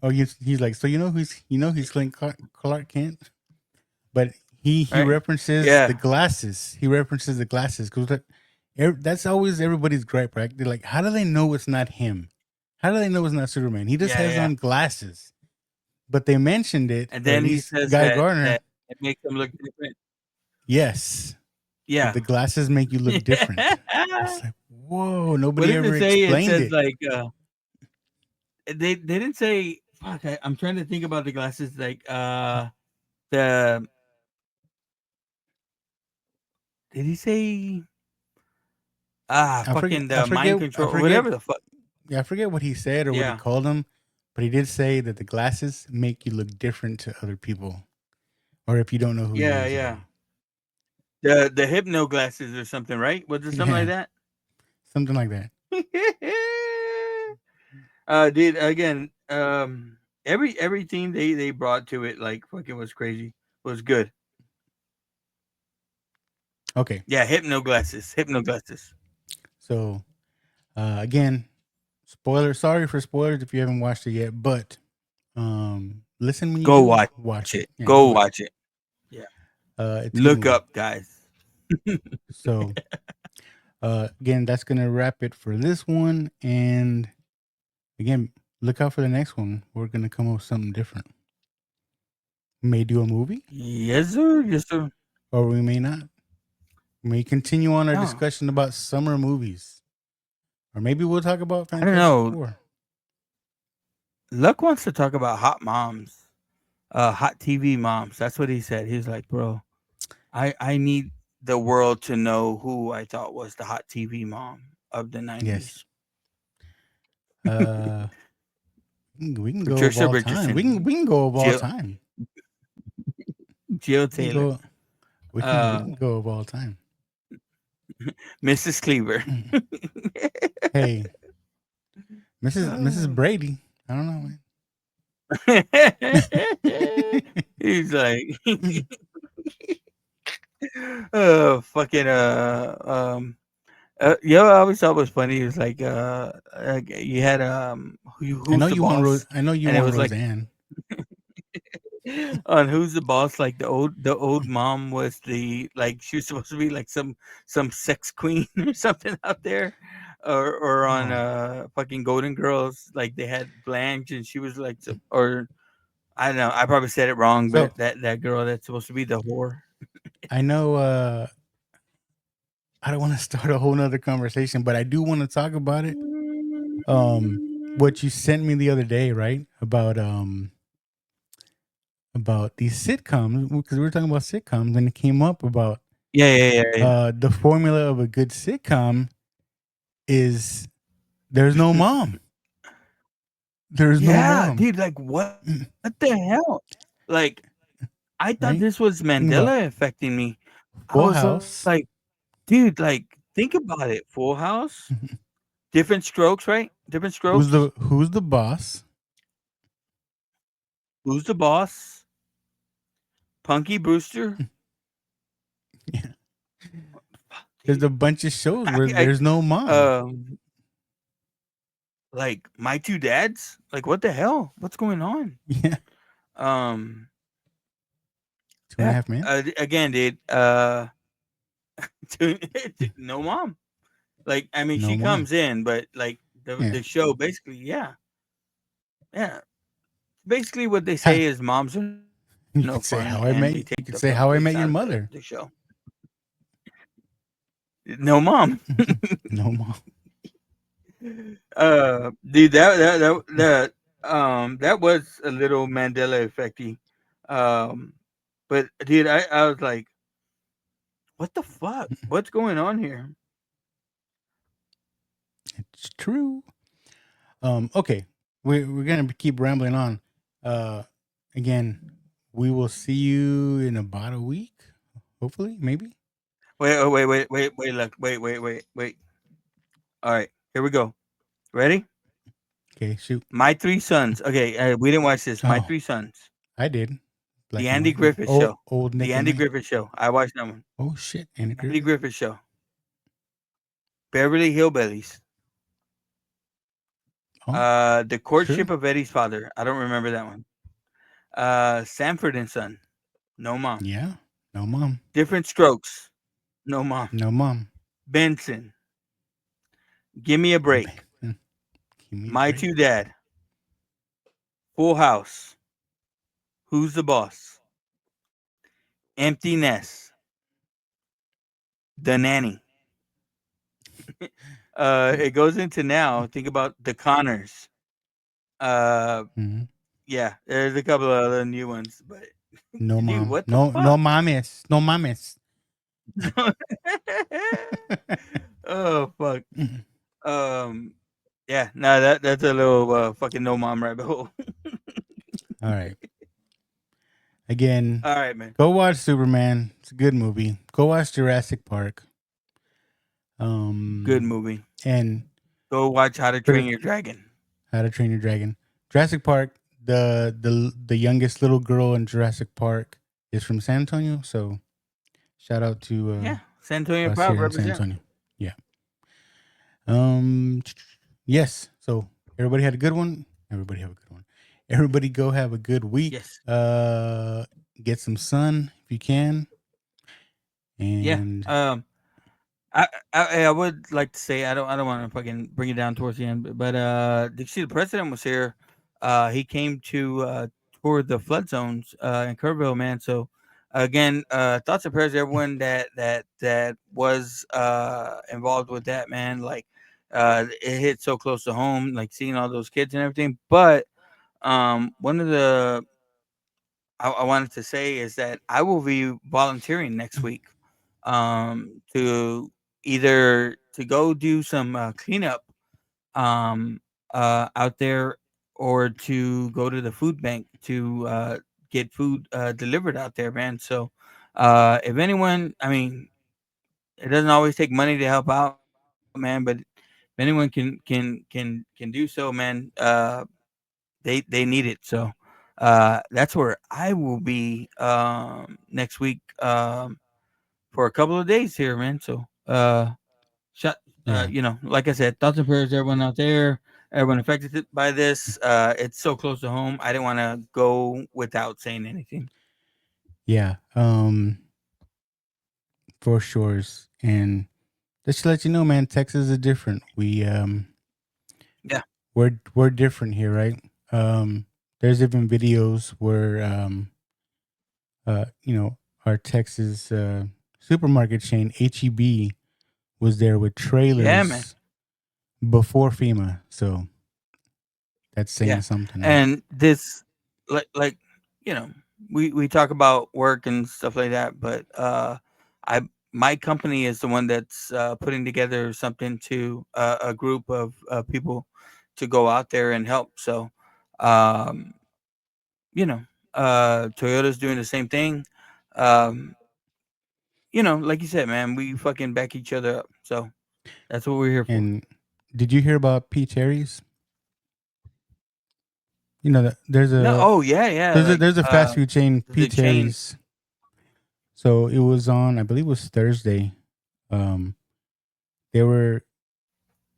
Oh, he's like, "So he's Clark Kent?" But he Right. references the Yeah. glasses. He references the glasses because that's always everybody's gripe, right? They're like, "How do they know it's not him? How do they know it's not Superman? He just has Yeah. on glasses." But they mentioned it, And or at then he least says Guy that Gardner. it makes him look different. Yes, Yeah. the glasses make you look different. It's like, whoa, What nobody does ever it say? It explained says it. like they didn't say. Fuck, I'm trying to think about the glasses. Like the did he say fucking I the mind forget, I control or forget. whatever the fuck? Yeah, I forget what he said or what he Yeah. called them, but he did say that the glasses make you look different to other people, or if you don't know who he is. Yeah. The hypno glasses or something, right? Was it something like Yeah, that? something like that. Dude, again, everything they brought to it like fucking was crazy. Was good. Okay, Yeah, hypno glasses. so again, spoiler. Sorry for spoilers if you haven't watched it yet, but listen when you Go do watch watch it. it. Yeah, go Go watch it. watch it. Yeah. It's a good Look movie. up, guys. So again, that's gonna wrap it for this one, and again, look out for the next one. We're gonna come up with something different. We may do a movie, Yes, sir. Yes, sir. or we may not. We may continue on our No. discussion about summer movies, or maybe we'll talk about I don't Fantastic know. Four. Luck wants to talk about hot moms, hot TV moms. That's what he said. He was like, bro, I need the world to know who I thought was the hot TV mom of the 90s. Yes. We can go of Patricia all time. We Richardson, can go of all Jill, time. Jill We can Taylor, go. We can go of all time. Mrs. Cleaver. Hey, Mrs. Brady. I don't know, man. He's like, oh, fucking, yeah, I always thought it was funny. It was like, you had, who's the boss? I know you And it want was like, Roseanne. on Who's the Boss, like the old mom was the, like, she was supposed to be like some sex queen or something out there, or on fucking Golden Girls, like they had Blanche and she was like some, or I don't know, I probably said it wrong, So but that girl that's supposed to be the whore. I know. I don't want to start a whole nother conversation, but I do want to talk about it. What you sent me the other day, right? About these sitcoms, because we were talking about sitcoms, and it came up about Yeah. the formula of a good sitcom is there's no mom. There's no mom. Dude, like what the hell? Like, I thought Right? this was Think about Mandela affecting me. I Full was House. like, dude, like think about it. Full House, Different Strokes, right? Different Strokes. Who's the boss? Who's the Boss? Punky Brewster. Yeah. There's a bunch of shows where I, there's no mom. like My Two Dads. Like what the hell? What's going on? Yeah. Um, Two and a Half Men. Again, dude. No mom. Like, I mean, No she mom. comes in, but like the show basically, yeah. Basically, what they say is moms are You no could say fun, How I and Met. they You take could the say fun How I piece Met out Your of Mother. the show. No mom. No mom. Dude, that was a little Mandela effecty. But dude, I was like, what the fuck? What's going on here? It's true. Okay. We're gonna keep rambling on. Again, we will see you in about a week. Hopefully, maybe. Wait, look, wait. All right, here we go. Ready? Okay, shoot. My Three Sons. Okay, we didn't watch this. My Oh, Three Sons. I did. Black The and Andy white. Griffith Show. Old Nick The and Andy Night. Griffith Show. I watched that one. Oh shit, Andy Andy Griffith. Griffith Show. Beverly Hillbillies. Oh, The Courtship true. of Eddie's Father. I don't remember that one. Sanford and Son. No mom. Yeah. No mom. Different Strokes. No mom. No mom. Benson. Give Me a Break. Give me a My break. Two Dad. Full House. Who's the Boss? Empty Nest. The Nanny. It goes into now. Think about The Connors. Mhm. Yeah, there's a couple of other new ones, but No dude, mom. what the No fuck? mames. No mames. Oh fuck. Yeah, no, that's a little fucking no mom rabbit hole. All right. Again, All right, man. go watch Superman. It's a good movie. Go watch Jurassic Park. Good movie. And Go watch How to Train Your Dragon. How to Train Your Dragon. Jurassic Park. The youngest little girl in Jurassic Park is from San Antonio. So shout out to San Antonio us proud here in San represent. Antonio. Yeah. Yes. So everybody had a good one. Everybody have a good one. Everybody go have a good week. Yes. Get some sun if you can. And Yeah. I would like to say I don't want to fucking bring it down towards the end, but did you see the president was here? He came to tour the flood zones in Kerrville, man. So again, thoughts and prayers to everyone that was involved with that, man. Like it hit so close to home, like seeing all those kids and everything. But one of the I wanted to say is that I will be volunteering next week to either to go do some cleanup um, out there or to go to the food bank to get food delivered out there, man. So if anyone, I mean, it doesn't always take money to help out, man, but if anyone can do so, man, they need it. So that's where I will be next week for a couple of days here, man. So shut Yeah. like I said, thoughts and prayers to everyone out there, everyone affected by this. It's so close to home. I didn't want to go without saying anything. Yeah. For sure. And just to let you know, man, Texas is different. Yeah. We're different here, right? There's even videos where our Texas supermarket chain HEB was there with Yeah, man. trailers before FEMA. So that's saying Yeah. something, right? And this like you know, we talk about work and stuff like that, but I my company is the one that's putting together something to a group of people to go out there and help. So um you know, Toyota's doing the same thing. Um, like you said, man, we fucking back each other up. So that's what we're here for. And did you hear about P. Terry's? You know, there's No, a oh yeah, yeah, like there's a fast food chain, P. the chain. Terry's. So it was on, I believe it was Thursday. Um, they were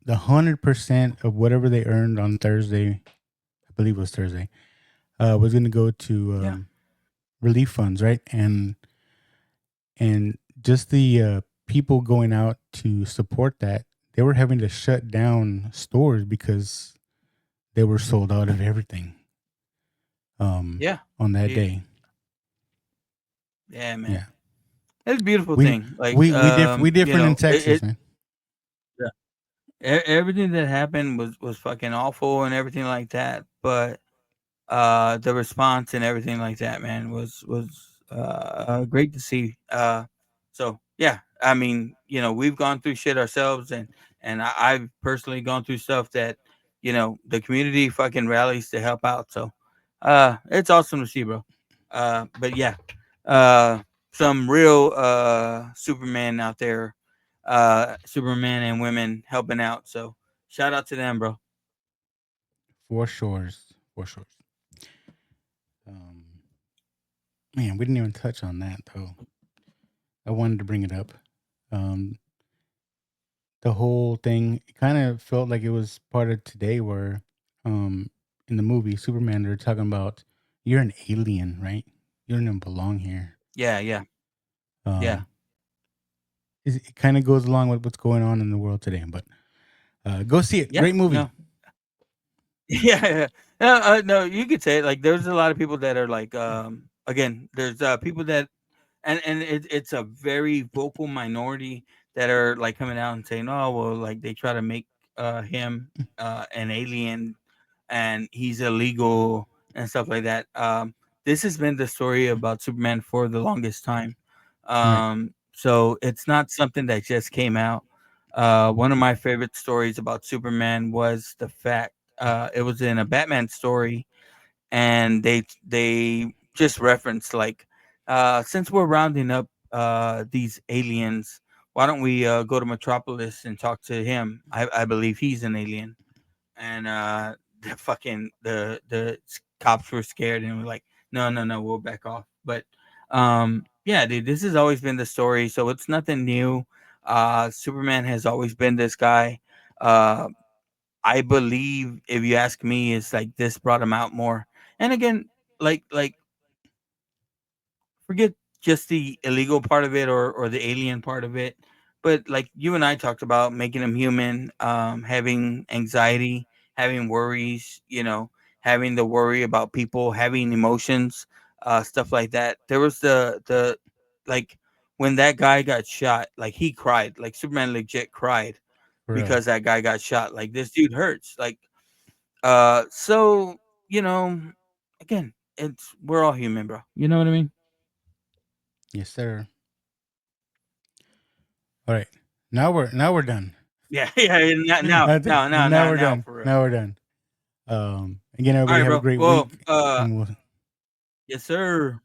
the 100% of whatever they earned on Thursday. I believe it was Thursday. Was going to go to Yeah, relief funds, right? And just the people going out to support that, they were having to shut down stores because they were sold out of everything. yeah, On that yeah, day, yeah, man. yeah. It's a beautiful We thing. Like we different in Texas, man. yeah, everything that happened was fucking awful and everything like that. But the response and everything like that, man, was great to see. So yeah, I mean, we've gone through shit ourselves, and I've personally gone through stuff that the community fucking rallies to help out. So it's awesome to see, bro. But yeah, uh, some real Superman out there, Superman and women helping out. So shout out to them, bro. For sure, for sure. Um, Man, we didn't even touch on that though. I wanted to bring it up. Um, the whole thing kind of felt like it was part of today, where in the movie Superman, they're talking about you're an alien, right? You don't even belong here. Yeah, yeah, yeah. Um, it kind of goes along with what's going on in the world today. But go see it. Yeah, Great movie. no. Yeah, yeah. No, no, you could say it. Like, there's a lot of people that are like, again, there's people that, and it's a very vocal minority that are like coming out and saying, oh, well, like they try to make him an alien and he's illegal and stuff like that. This has been the story about Superman for the longest time. Right. So it's not something that just came out. One of my favorite stories about Superman was the fact it was in a Batman story, and they just referenced like, since we're rounding up these aliens, why don't we go to Metropolis and talk to him? I believe he's an alien, and the cops were scared and were like, no, no, no, we'll back off. But yeah, dude, this has always been the story, so it's nothing new. Superman has always been this guy. uh I believe, if you ask me, it's like this brought him out more. And again, like forget just the illegal part of it or the alien part of it, but like you and I talked about making them human, having anxiety, having worries, having the worry about people, having emotions, stuff like that. There was the like when that guy got shot, like he cried, like Superman legit cried Right. because that guy got shot. Like this dude hurts. Like so again, we're all human, bro. You know what I mean? Yes, sir. All right. Now we're done. Yeah, yeah. Now, I think now, we're done. for real. Now we're done. Again, All everybody right, have bro. a great Well, week. And we'll, yes, sir.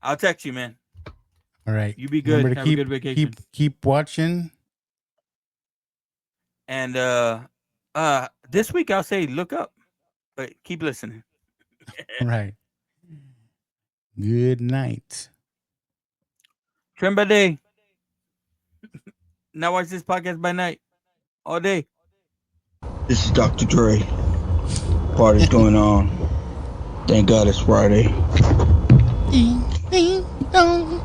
I'll text you, man. all right. You be Remember good. to Have a good vacation. keep watching. And this week I'll say look up, but keep listening. All right. Good night. Trim by day. Now watch this podcast by night. All day. This is Dr. Dre. Party's going on. Thank God it's Friday. Ding, ding, dong.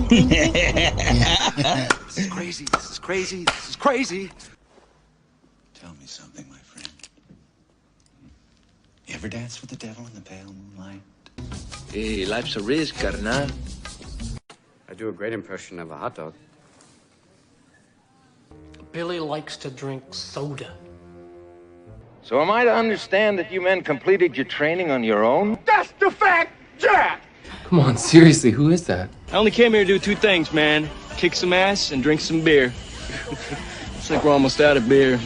This is crazy. This is crazy. This is crazy. Tell me something, my friend. You ever dance with the devil in the pale moonlight? Hey, life's a risk, carnal. I do a great impression of a hot dog. Billy likes to drink soda. So am I to understand that you men completed your training on your own? That's the fact, Jack! Come on, seriously, who is that? I only came here to do two things, man. Kick some ass and drink some beer. Looks like we're almost out of beer.